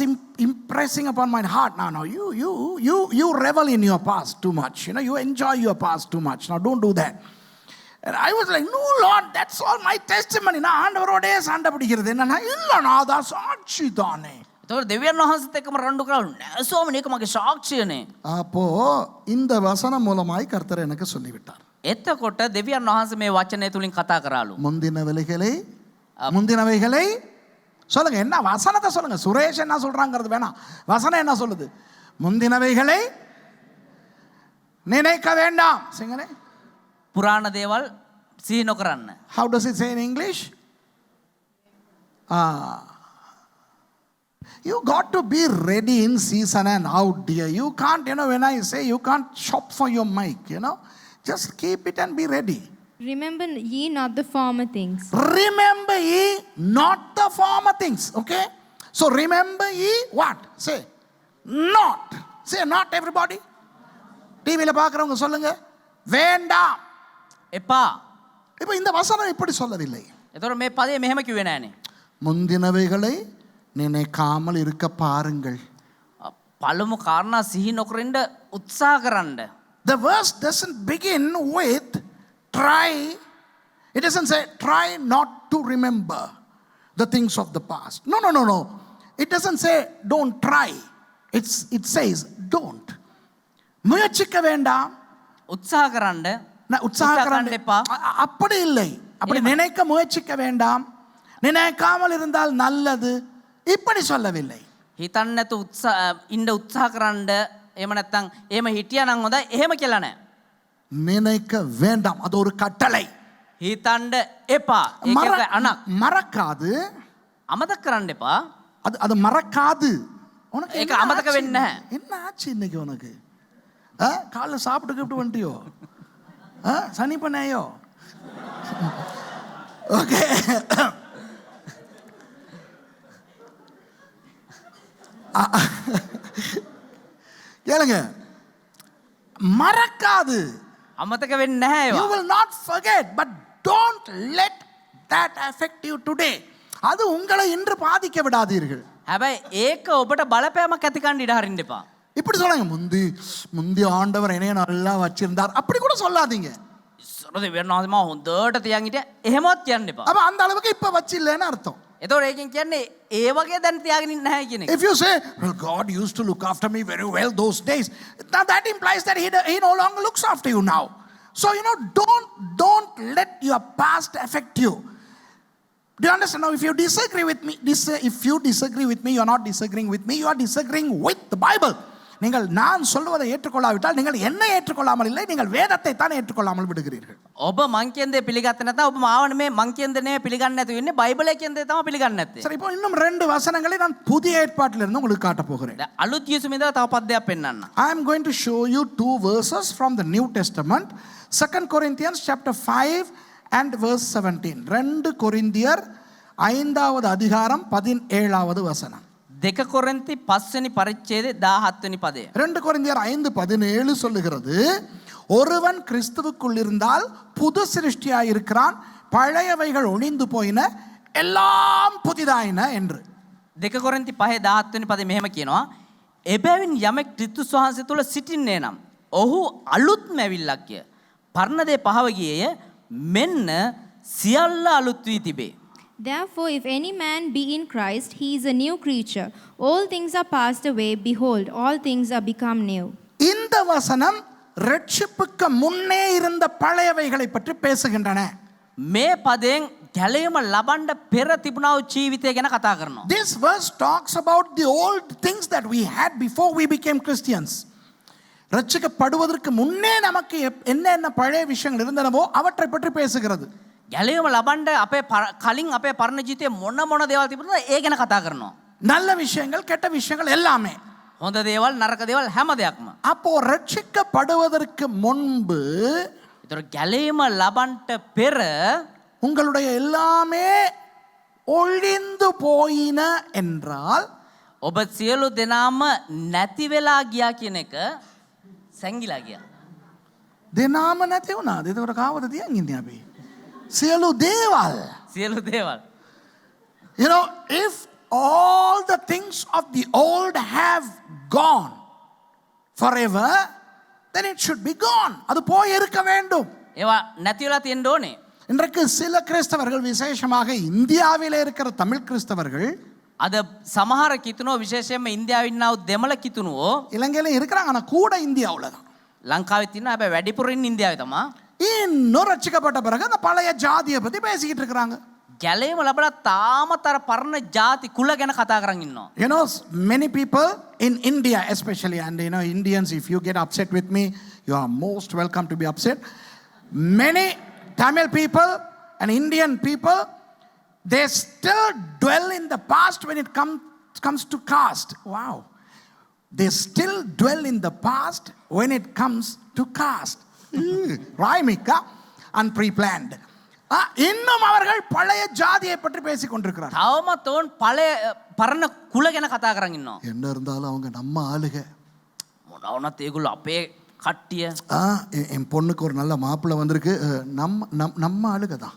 impressing upon my heart. Now you revel in your past too much. You know, you enjoy your past too much. Now don't do that. And I was like, no Lord, that's all my testimony. நான் ஆண்டவரோடே சண்டை பிடிக்கிறது என்னன்னா, இல்ல நான் அதான் சாட்சி தானே. එතකොට දෙවියන් වහන්සේත් එක්කම රණ්ඩු කරාලු. නෑ ස්වාමීනි ඒක මගේ සාක්ෂියනේ. அப்போ இந்த வசனம் மூலமாய் கர்த்தர் எனக்கு சொல்லிவிட்டார். එතකොට දෙවියන් වහන්සේ මේ වචනය තුලින් කතා කරාලු. முந்தினவைகளை சொல்லுங்க. என்ன வசனத்தை சொல்லுங்க. சுரேஷ் என்ன சொல்றாங்கிறது வேணாம். வசனம் என்ன சொல்லுது? முந்தினவைகளை நினைக்க வேண்டாம். சிங்கனே. පුරාණ දේවල් සිහි නොකරන්න. How does it say in English? You got to be ready in season and out, dear. You can't, when I say you can't shop for your mic, just keep it and be ready. Remember ye not the former things. Remember ye not the former things. Okay? So remember ye what? Say not. Say not, everybody. டிவியில பார்க்குறவங்க சொல்லுங்க வேண்டாம். එපා. இப்போ இந்த வசனம் இப்படி சொல்லவில்லை. එතකොට මේ පදේ මෙහෙම කිව්වේ නෑනේ. முந்தினவைகளை நினைக்காமல் இருக்க பாருங்கள். පළමු කාරණා සිහි නොකරින්න උත්සාහ කරන්න. The verse doesn't begin with try. It doesn't say try not to remember the things of the past. No. It doesn't say don't try. It says don't. முயற்சிக்க வேண்டாம். උත්සාහ කරන්න. அப்படி இல்லை. அப்படி நினைக்க முயற்சிக்க வேண்டாம். நினைக்காமல் இருந்தால் நல்லது. இப்படி சொல்லவில்லை. හිතන්න නැතු ඉන්න උත්සාහ කරන්න. එහෙම නැත්නම් එහෙම හිටියානම් හොඳයි. එහෙම කියලා නෑ. நினைக்க வேண்டாம். அது ஒரு கட்டளை. හිතන්න එපා. ඒක අනක්. மறக்காது. අමතක කරන්න එපා. அது மறக்காது. உனக்கு ඒක අමතක වෙන්නේ නැහැ. என்ன ஆச்சு இன்னைக்கு உனக்கு? காலைல சாப்பிட்டு கிப்ட்டு வந்துட்டியோ? சனி பண்ணையோ? ஓகே. கேளுங்க. மறக்காது. අමතක වෙන්නේ නැහැ ඒවා. You will not forget, but don't let that affect you today. அது உங்களை இன்று பாதிக்க விடாதீர்கள். හැබැයි ඒක ඔබට බලපෑමක් ඇති කරන්න ඉඩ හරින්න එපா. இப்படி சொல்லுங்க. முந்தி ஆண்டவர் என்னைய நல்லா வச்சிருந்தார். அப்படி கூட சொல்லாதீங்க. ඉස්සර දෙවියන් වහන්සේ මා හොඳට තියන් හිටියා. එහෙමවත් කියන්න එපා. அப்ப அந்த அளவுக்கு இப்ப வச்சில்லைன்னு அர்த்தம். එතකොට ඒකෙන් කියන්නේ ඒ වගේ දැන් තියාගෙන ඉන්නේ නැහැ කියන එක. If you say, well, God used to look after me very well those days, now that implies that he no longer looks after you now. So don't let your past affect you. Do you understand? Now if you disagree with me, you are not disagreeing with me, you are disagreeing with the Bible. நீங்கள் நான் சொல்வதை ஏற்றுக்கொள்ளாவிட்டால் நீங்கள் என்ன ஏற்றுக்கொள்ளாமல் இல்லை, நீங்கள் வேதத்தை தான் ஏற்றுக்கொள்ளாமல் விடுகிறீர்கள். ඔබ මං කියන දේ පිළිගත්තේ නැත්නම් ඔබ මාවනේ මේ මං කියන දේ නේ පිළිගන්නේ නැතු වෙන්නේ බයිබලයේ කියන දේ තමයි පිළිගන්නේ නැත්තේ. சரி, இப்போ இன்னும் 2 வசனங்களை நான் புதிய ஏற்பாட்டில இருந்து உங்களுக்கு காட்ட போகிறேன். අලුත් යසුමින්දා තව පද්‍යයක් පෙන්නන්න. I am going to show you 2 verses from the New Testament. 2 Corinthians chapter 5 and verse 17. 2 கொரிந்தியர் 5வது அதிகாரம் 17வது வசனம். 2 கொரிந்தி 5 වෙනි පරිච්ඡේදයේ 17 වෙනි පදය. 2 கொரிந்தியர் 5:17 சொல்லுகிறது, ஒருவன் கிறிஸ்துவுக்குள் இருந்தால் புது சிருஷ்டியாய் இருக்கிறான், பழையவைகள் ஒழிந்து போயின, எல்லாம் புதிதாயின என்று. 2 කොරින්ති 5:17 වෙනි පදේ මෙහෙම කියනවා, එබැවින් යමෙක් ක්‍රිස්තුස් වහන්සේ තුල සිටින්නේ නම් ඔහු අලුත්ම ඇවිල්ලක් කිය. පරණ දේ පහව ගියේය, මෙන්න සියල්ල අලුත් වී තිබේ. Therefore, if any man be in Christ, he is a new creature. All things are passed away. Behold, all things are become new. இந்த வசனம் ரட்சிப்புக்கு முன்னே இருந்த பழையவைகளை பற்றி பேசுகின்றன. මේ පදයෙන් ගැලීම ලබන්න පෙර තිබුණා වූ ජීවිතය ගැන කතා කරනවා. This verse talks about the old things that we had before we became Christians. ரட்சிக்கப்படுவதற்கு முன்னே நமக்கு என்ன பழைய விஷயங்கள் இருந்தனவோ அவற்றை பற்றி பேசுகிறது. ගැලීම ලබන්න අපේ කලින් අපේ පරණ ජීවිතේ මොන දේවල් තිබුණාද ඒ ගැන කතා කරනවා. நல்ல விஷயங்கள் கெட்ட விஷயங்கள் எல்லாமே. හොඳ දේවල් නරක දේවල් හැම දෙයක්ම. அப்போ ரட்சிக்கப்படுவதற்கு முன்பு ඒතර ගැලීම ලබන්ට පෙර உங்களுடைய எல்லாமே ஒழிந்து போயின என்றால் ඔබ සියලු දෙනාම නැති වෙලා ගියා කියන එක සැංගිලා ගියා. දෙනාම නැති වුණාද? එතකොට කාවද තියන් ඉන්නේ අපි? සියලු දේවල්. සියලු දේවල්. You know, if all the things of the old have gone forever, then it should be gone. அது போய் இருக்க வேண்டும். ඒවා නැති වෙලා තියෙන්න ඕනේ. இன்றைக்கு சில கிறிஸ்தவர்கள், விசேஷமாக இந்தியாவிலே இருக்கிற தமிழ் கிறிஸ்தவர்கள், අද සමහර කිතුනෝ විශේෂයෙන්ම ඉන්දියාවේ ඉන්නව දෙමළ කිතුනෝ இலங்கையில இருக்கிறாங்க, ஆனா கூட இந்தியாவுல தான். ලංකාවේ තියෙනවා හැබැයි වැඩිපුර ඉන්නේ ඉන්දියාවේ තමයි. இன்னும் ரட்சிக்கப்பட்ட பிறகு அந்த பழைய ஜாதியை பத்தி பேசிக்கிட்டு இருக்கிறாங்க. ගැලීම ලැබලා තාමත් අර පරණ ಜಾති කුල ගැන කතා කරන් ඉන්නවා. You know, many people in India especially, and you know, Indians, if you get upset with me, you are most welcome to be upset. Many Tamil people and Indian people, they still dwell in the past when it comes to caste. Wow. They still dwell in the past when it comes to caste. Rhymika and pre-planned. இன்னும் அவர்கள் பழைய ஜாதியை பற்றி பேசிக் கொண்டிருக்கிறார். තවමත් ඕන් පරණ කුල ගැන කතා කරන් ඉන්නවා. என்ன இருந்தாலும் அவங்க நம்ம ஆளுக. මොනවා වුණත් ඒගොල්ලෝ අපේ කට්ටිය. என் பொண்ணுக்கு ஒரு நல்ல மாப்பிள்ளை வந்திருக்கு, நம்ம ஆளுக தான்.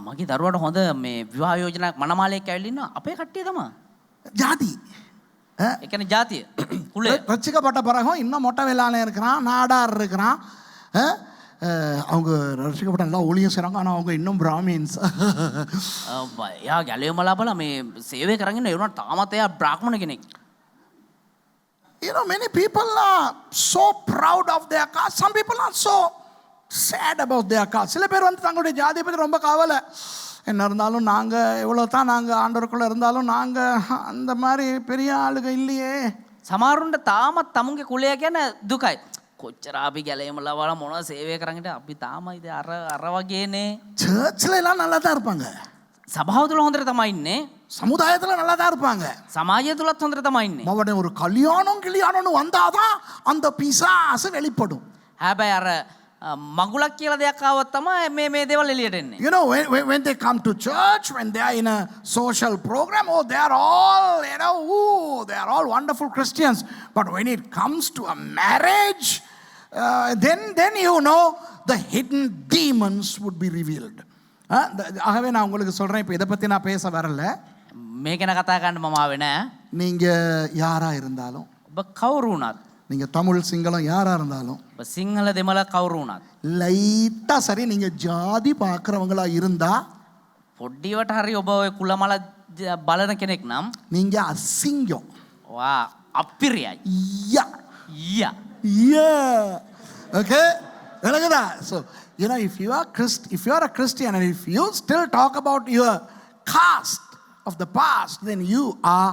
මගේ දරුවාට හොඳ මේ විවාහ යෝජනාවක් මනමාලයක් ඇවිල්ලා ඉන්නවා. අපේ කට්ටිය තමයි. ஜாதி. ඒ කියන්නේ ජාතිය. කුලය. ரட்சிக்கப்பட்ட பிறகும் இன்னும் மொட்டை வெள்ளாளன் இருக்கிறான், நாடார் இருக்கிறான். அவங்க ரட்சிக்கப்பட்ட நல்லா ஊழியம் செய்கிறாங்க, ஆனால் அவங்க இன்னும் பிராமின்ஸ். යා ගැලීම ලබලා මේ සේවය කරන් ඉන්න ඒ වුණාට තාමත් එයා බ්‍රාහ්මණ කෙනෙක්. You know, many people are so proud of their caste. Some people are so sad about their caste. சில பேர் வந்து தங்களுடைய ஜாதியை பற்றி ரொம்ப கவலை. என்ன இருந்தாலும் நாங்கள் எவ்வளோ தான் நாங்கள் ஆண்டவருக்குள்ளே இருந்தாலும் நாங்கள் அந்த மாதிரி பெரிய ஆளுக இல்லையே. සමහරුන්ට තාමත් තමුන්ගේ කුලය ගැන දුකයි. කොච්චර අපි ගැලීම ලබලා මොනවා සේවය කරන් හිටිය අපි තාම ඉතින් අර වගේනේ. சர்ச்சில் எல்லாம் நல்லா தான் இருப்பாங்க, සභාව තුල හොඳට තමයි ඉන්නේ, சமுதாயத்தில் நல்லா தான் இருப்பாங்க. සමාජය තුලත් හොඳට තමයි ඉන්නේ. அவனுடைய ஒரு கல்யாணம்னு வந்தாதான் அந்த பிசாசு வெளிப்படும். හැබැයි අර මගුලක් කියලා දෙයක් ආවොත් තමයි මේ දේවල් එළියට එන්නේ. You know, when they come to church, when they are in a social program, oh, they are all, you know, ooh, they are all wonderful Christians. But when it comes to a marriage, then you know, the hidden demons would be revealed. ஆகவே நான் உங்களுக்கு சொல்கிறேன், இப்போ இதை பற்றி நான் பேச வரல. මේ ගැන කතා කරන්න මම ආවේ නෑ. நீங்கள் யாராக இருந்தாலும், ඔබ කවුරු වුණත්, நீங்கள் தமிழ் சிங்களம் யாராக இருந்தாலும், ඔබ සිංහල දෙමළ කවුරු වුණත්, லைட்டாக சரி நீங்கள் ஜாதி பார்க்குறவங்களா இருந்தால், පොඩ්ඩිවට හරි ඔබ ඔය කුලමල බලන කෙනෙක් නම් நீங்கள் அசிங்கம். වා අපිරියයි. யா යා. Yeah. Okay? So, you know, if you are a Christian and if you still talk about your caste of the past, then you are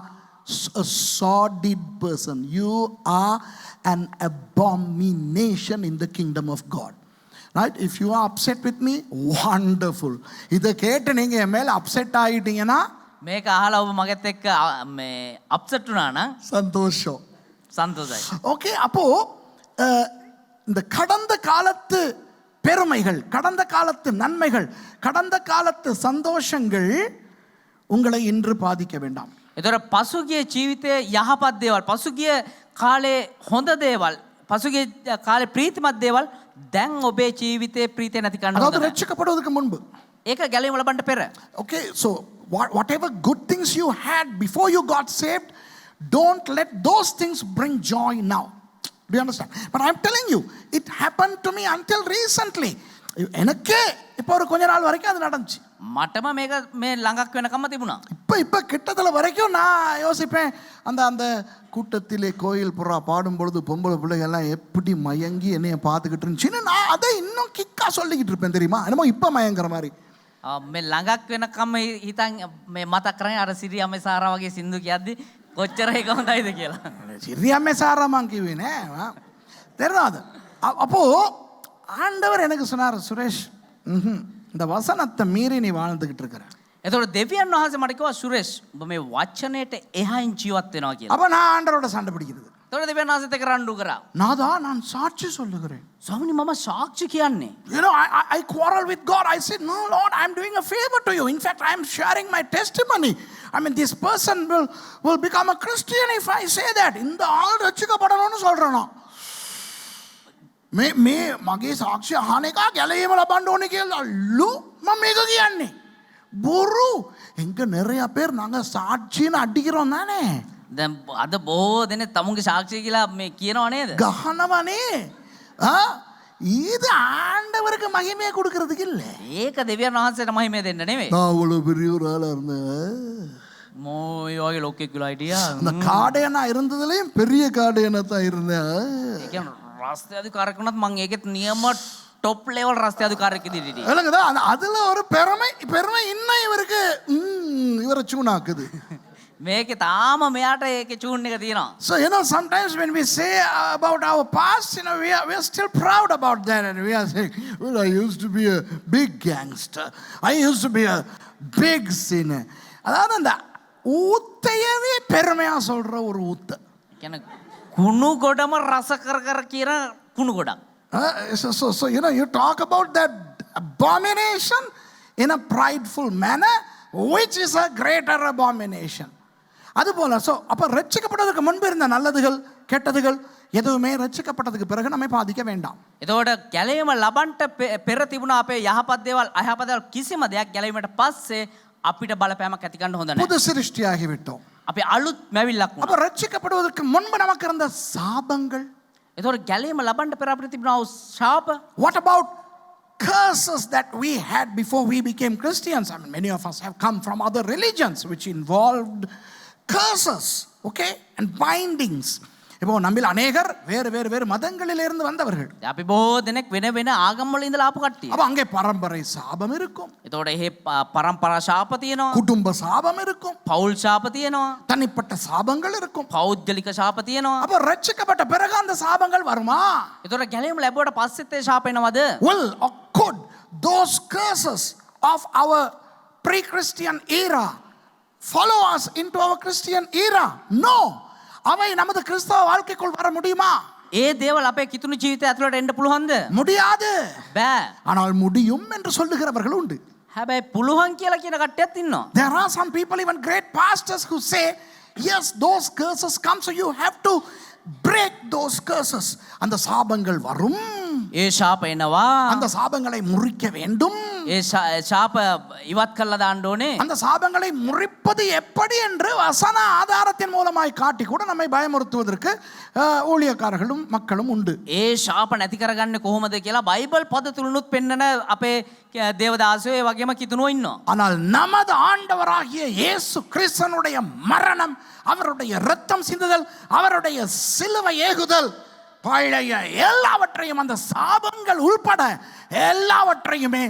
a sordid person. You are an abomination in the kingdom of God. Right? If you are upset with me, wonderful. இதை கேட்டு நீங்க என் மேல upset ஆகிட்டீங்கன்னா, මේක අහලා ඔබ මගෙත් එක්ක මේ upset වුණා නම් சந்தோஷம். සන්තෝෂයි. ஓகே, அப்போ இந்த கடந்த காலத்து பெருமைகள், கடந்த காலத்து நன்மைகள், கடந்த காலத்து சந்தோஷங்கள் உங்களை இன்று பாதிக்க வேண்டாம். ඒතර පසුගිය ජීවිතයේ යහපත් දේවල්, පසුගිය කාලේ හොඳ දේවල්, පසුගිය කාලේ ප්‍රීතිමත් දේවල් දැන් ඔබේ ජීවිතේ ප්‍රීතිය නැති කරන්න அதாவது හොඳ නැහැ. ரட்சிக்கப்படுவதற்கு முன்பு. ඒක ගැලීම ලබන්න පෙර. Okay, so whatever good things you had before you got saved, don't let those things bring joy now. Do you understand? But I'm telling you, it happened to me until recently. எனக்கே இப்போ ஒரு கொஞ்ச நாள் வரைக்கும் அது நடந்துச்சு. මටම මේක මේ ළඟක් වෙනකම්ම තිබුණා. இப்போ கிட்டத்தில் வரைக்கும் நான் யோசிப்பேன், அந்த கூட்டத்திலே கோயில் புறா பாடும் பொழுது பொம்பளை பிள்ளைகள்லாம் எப்படி மயங்கி என்னைய பார்த்துக்கிட்டு இருந்துச்சுன்னு நான் அதை இன்னும் கிக்கா சொல்லிக்கிட்டு இருப்பேன் தெரியுமா, என்னமோ இப்போ மயங்கிற மாதிரி. මේ ළඟක් වෙනකම්ම හිතන් මේ මතක් කරන්නේ අර සිරියම්මේ සාරා වගේ සින්දු කියද්දි කොච්චර ඒක හොඳයිද කියලා. சிறியாமே சாராமான் கிவினே தெரியாது. அப்போ ஆண்டவர் எனக்கு சொன்னார், சுரேஷ், இந்த வசனத்தை மீறி நீ வாழ்ந்துகிட்டு இருக்கிற. එතකොට දෙවියන් වහන්සේ මට කිව්වා සුරේෂ් ඔබ මේ වචනයට එහායින් ජීවත් වෙනවා කියලා. அப்போ நான் ஆண்டவரோட சண்டை பிடிக்கிறது. එතකොට දෙවියන් වහන්සේත් එක්ක රණ්ඩු කරා. நாதா நான் சாட்சி சொல்லுகிறேன். ස්වාමීනි මම සාක්ෂි කියන්නේ. You know, I quarrel with God. I said, no, Lord, I'm doing a favor to you. In fact, I'm sharing my testimony. I mean, this person will become a Christian if I say that. இந்த ஆள் ரட்சிக்கப்படணும்னு சொல்றேனா? මේ මගේ සාක්ෂි අහන එක ගැලවීම ලබන්න ඕනේ කියලා ලු මම මේක කියන්නේ. බොරු. එංග நிறைய பேர் நாங்க சாட்சின்னு அடிக்கிறோம் தானே. දැන් අද බොහෝ දෙනෙක් තමුන්ගේ සාක්ෂිය කියලා මේ කියනවා නේද? கஹனவனே. இது ஆண்டவருக்கு மகிமையை கொடுக்கிறதுக்கு இல்ல. ඒක දෙවියන් වහන්සේට මහිමය දෙන්න නෙමෙයි. நான் அவ்வளவு பெரிய ஒரு ஆளா இருந்தேன். මොයි වගේ ලොක්ෙක් කියලා හිටියා. அந்த காடையனா இருந்ததுலயும் பெரிய காடையனா தான் இருந்தேன். ඒ කියන්නේ රස්ತೆ අධිකාරියෙක් වුණත් මම ඒකෙත් නියම ටොප් ලෙවල් රස්ತೆ අධිකාරියෙක් විදිහට හිටියේ. இல்லங்கதா அதுல ஒரு பெருமை இன்னும் இவருக்கு இவரை சூனாக்குது. මේකේ තාම මෙයාට ඒකේ චූන් එක තියෙනවා. So you know, sometimes when we say about our past, you know, we are still proud about that, and we are saying, well, I used to be a big gangster, I used to be a big sinner. அதாவது அந்த ஊத்தையவே பெருமையா சொல்ற ஒரு ஊத்த. කියන්නේ කුණු ගොඩම රස කර කියන කුණු ගොඩක්. So you know, you talk about that abomination in a prideful manner, which is a greater abomination. அதுபோல அப்ப ரட்சிக்கப்படுவதற்கு முன்பு இருந்த நல்லதுகள் கெட்டதுகள் எதுவுமே ரட்சிக்கப்பட்டதுக்கு பிறகு நம்மை பாதிக்க வேண்டாம். එතකොට ගැලවීම ලබන්ට පෙර තිබුණා අපේ යහපත් දේවල් අයහපත් දේවල් කිසිම දෙයක් ගැලවීමට පස්සේ අපිට බලපෑමක් ඇති ගන්න හොඳ නැහැ. புது சிருஷ்டியாகி விட்டோம். අපි අලුත් මැවිල්ලක් அப்ப වුණා. ரட்சிக்கப்படுவதற்கு முன்பு நமக்கு இருந்த சாபங்கள், එතකොට ගැලවීම ලබන්ට පෙර අපිට තිබුණා වූ ශාප. what about curses that we had before we became Christians? I mean, many of us have come from other religions which involved curses, okay, and bindings. இப்போ நம்மில் அநேகர் வேறு மதங்களிலிருந்து வந்தவர்கள். අපි බොහෝ දෙනෙක් වෙන වෙන ආගම් වල ඉඳලා ආපු කට්ටිය. அப்ப அங்கே பரம்பரை சாபம் இருக்கும். එතකොට එහෙ පරම්පරා ශාප තියෙනවා. குடும்ப சாபம் இருக்கும். පෞල් ශාප තියෙනවා. தனிப்பட்ட சாபங்கள் இருக்கும். පෞද්ගලික ශාප තියෙනවා. அப்ப ரட்சிக்கப்பட்ட பிறகு அந்த சாபங்கள் வருமா? එතකොට ගැලවීම ලැබුවට පස්සෙත් ඒ ශාප එනවද? Will or could those curses of our pre-Christian era follow us into our Christian era? No. அவை நமது கிறிஸ்தவ வாழ்க்கைக்குள் வர முடியுமா? ඒ දේවල් අපේ කිතුණු ජීවිතය ඇතුළට එන්න පුළුවන්ද? முடியாது. බෑ. ஆனால் முடியும் என்று சொல்லுகிறவர்கள் உண்டு. හැබැයි පුළුවන් කියලා කියන කට්ටියත් ඉන්නවා. There are some people, even great pastors, who say, yes, those curses come, so you have to break those curses. அந்த சாபங்கள் வரும். ඒ ශාප එනවා. அந்த சாபங்களை முறிக்க வேண்டும். ඒ ශාප ඉවත් කරලා දාන්න ඕනේ. அந்த சாபங்களை முறிப்பது எப்படி என்று வசன ஆதாரத்தின் மூலமாய் காட்டி கூட நம்மை பயமுறுத்துவதற்கு ஊழியக்காரர்களும் மக்களும் உண்டு. ඒ ශාප නැති කරගන්නේ කොහොමද කියලා බයිබල් පද තුලනුත් පෙන්නන අපේ දේවදාසයෝ ඒ වගේම කිතුණුවෝ ඉන්නවා. ஆனால் நமது ஆண்டவராகிய இயேசு கிறிஸ்துவினுடைய மரணம், அவருடைய இரத்தம் சிந்துதல், அவருடைய சிலுவை ஏகுதல், பழைய எல்லாவற்றையும் அந்த சாபங்கள் உள்பட எல்லாவற்றையுமே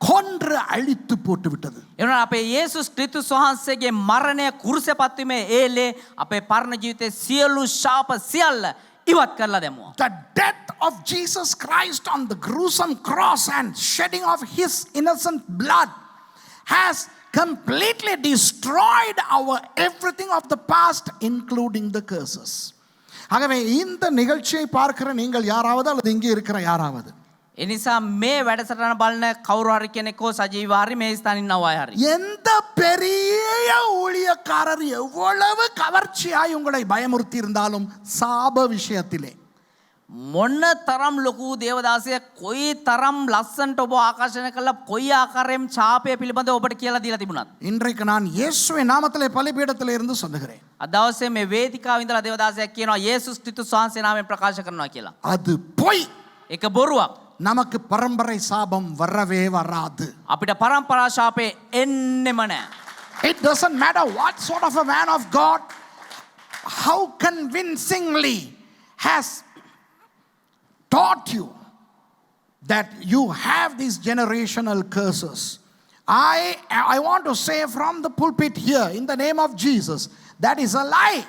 கொன்று அழித்து போட்டு விட்டது. එනවා අපේ යේසුස් ක්‍රිස්තුස් වහන්සේගේ මරණය කුරුසපත් වීමේ ඒලේ අපේ පරණ ජීවිතේ සියලු ශාප සියල්ල ඉවත් කරලා දැමුවා. The death of Jesus Christ on the gruesome cross and shedding of his innocent blood has completely destroyed our everything of the past, including the curses. ஆகவே இந்த நிகழ்ச்சியை பார்க்கிற நீங்கள் யாராவது அல்லது இங்கே இருக்கிற யாராவது, එනිසා මේ වැඩසටහන බලන කවුරු හරි කෙනෙක්ව සජීව හරි මේ ස්ථානින් නව අය හරි எந்த பெரிய ஊழியக்காரர் எவ்வளவு கவர்ச்சியாய் உங்களை பயமுறுத்தி இருந்தாலும் சாப விஷயத்திலே, මොන්න තරම් ලොකු දේවදාසය කොයි තරම් ලස්සනට ඔබ ආකර්ෂණය කළා කොයි ආකාරයෙන් ඡාපය පිළිබඳව ඔබට කියලා දීලා තිබුණත්, இன்றைக்கு நான் இயேசுவின் நாமத்திலே பலிபீடத்திலே இருந்து சொல்லுகிறேன், අද දවසේ මේ වේදිකාවේ ඉඳලා දේවදාසයක් කියනවා යේසුස් ක්‍රිස්තුස් වහන්සේ නාමයෙන් ප්‍රකාශ කරනවා කියලා. அது பொய். ඒක බොරුවක්. நமக்கு பரம்பரை சாபம் வரவே வராது. අපිට පරම්පරා ශාපේ එන්නෙම නැහැ. It doesn't matter what sort of a man of God, how convincingly has taught you that you have these generational curses. I want to say from the pulpit here, in the name of Jesus, that is a lie.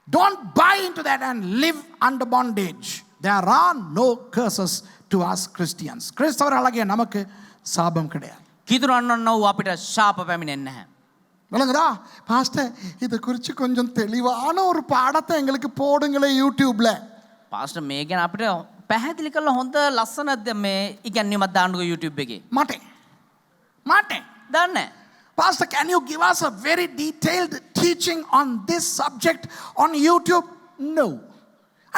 Don't buy into that and live under bondage. There are no curses to us Christians. கிறிஸ்தவர்களாகிய நமக்கு சாபம் கிடையாது. කිතුරන්න වූ අපිට ශාප පැමිණෙන්නේ නැහැ. விளங்குதா pastor இதை குறித்து கொஞ்சம் தெளிவான ஒரு பாடத்தை எங்களுக்கு போடுங்களே யூடியூப்ல. පාස්ටර් මේ ගැන අපිට පැහැදිලි කරලා හොඳ ලස්සන මේ ඉගැන්වීමක් දාන්නකෝ YouTube එකේ. மாட்டேன் දන්නේ නැහැ. Pastor, can you give us a very detailed teaching on this subject on YouTube? No.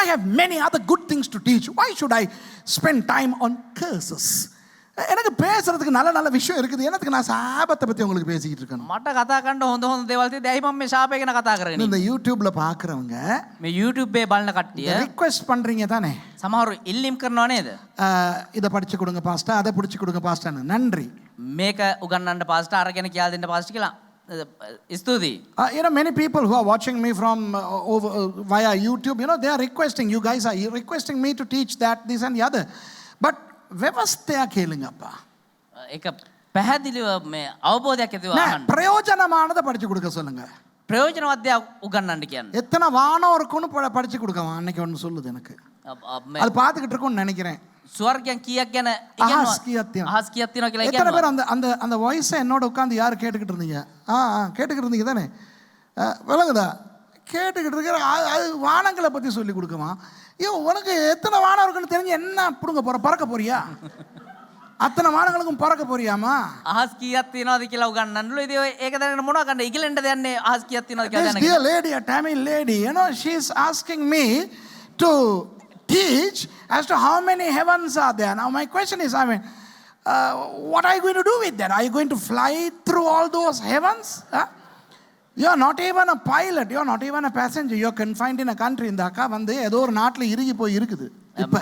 I have many other good things to teach. Why should I spend time on curses? எனக்கு பேசுறதுக்கு நல்ல நல்ல விஷயம் இருக்குது. எனக்கு நான் சாபத்தை பத்தி உங்களுக்கு பேசிக்கிட்டு இருக்கணும். මට කතා කරන්න හොඳ හොඳ දේවල් තියෙද්දි ඇයි මම මේ ශාපය ගැන කතා කරගෙන இந்த யூடியூப்ல பாக்குறவங்க මේ YouTube එකේ බලන කට්ටිය ரிக்வெஸ்ட் பண்றீங்க தானே? සමහරව ඉල්ලීම් කරනවා නේද? இதை படிச்சு கொடுங்க பாஸ்டர், அதை பிடிச்சு கொடுங்க பாஸ்டர். நன்றி. මේක උගන්වන්න පාස්ටර් අරගෙන කියලා දෙන්න පාස්ටර් කියලා. ස්තුතියි. Many people who are watching me from via YouTube, they are requesting, you guys are requesting me to teach that, this and the other. But ವ್ಯವಸ್ಥೆಯ ಕೇಳುங்கப்பா. ඒක පැහැදිලිව මේ අවබෝධයක් ඇතිව අහන්න. பிரயோஜனமானதை படிச்சு கொடுக்க சொல்லுங்க. ප්‍රයෝජනවත් උගන්වන්න කියන්නේ. எத்தனை வானம் இருக்குன்னு படிச்சு கொடுக்கவா அன்னைக்கு ஒன்று சொல்லுது எனக்கு. அது பார்த்துக்கிட்டு இருக்கும்னு நினைக்கிறேன். ස්වර්ගයන් කීයක් ගැන අහස් කීයක් තියෙනවා කියලා எத்தனை பேர் அந்த அந்த அந்த வாய்ஸை என்னோட உட்காந்து யார் கேட்டுக்கிட்டு இருந்தீங்க? கேட்டுக்கிட்டு இருந்தீங்க தானே? விளங்குதா? கேட்டுக்கிட்டு இருக்கிற அது வானங்களை பற்றி சொல்லி கொடுக்குமா? உனக்கு எத்தனை வானம் இருக்குன்னு தெரிஞ்சு என்ன பிடுங்க போற? பறக்க போறியா? අත්තන මානකලකුම් පරක පොරියාමා අහස් කීයක් තියනවද කියලා උගන්වන්නලු. ඉතින් ඔය ඒක දැනගෙන මොනවා කරන්න? ඉගලෙන්ට දෙන්නේ අහස් කීයක් තියනවද කියලා දැනගෙන. This dear lady, a Tamil lady, she is asking me to teach as to how many heavens are there. Now my question is, what are you going to do with that? Are you going to fly through all those heavens? You are not even a pilot, you are not even a passenger, you are confined in a country. இந்த அக்கா வந்து ஏதோ ஒரு நாட்டில் இறுகி போய் இருக்குது. இப்போ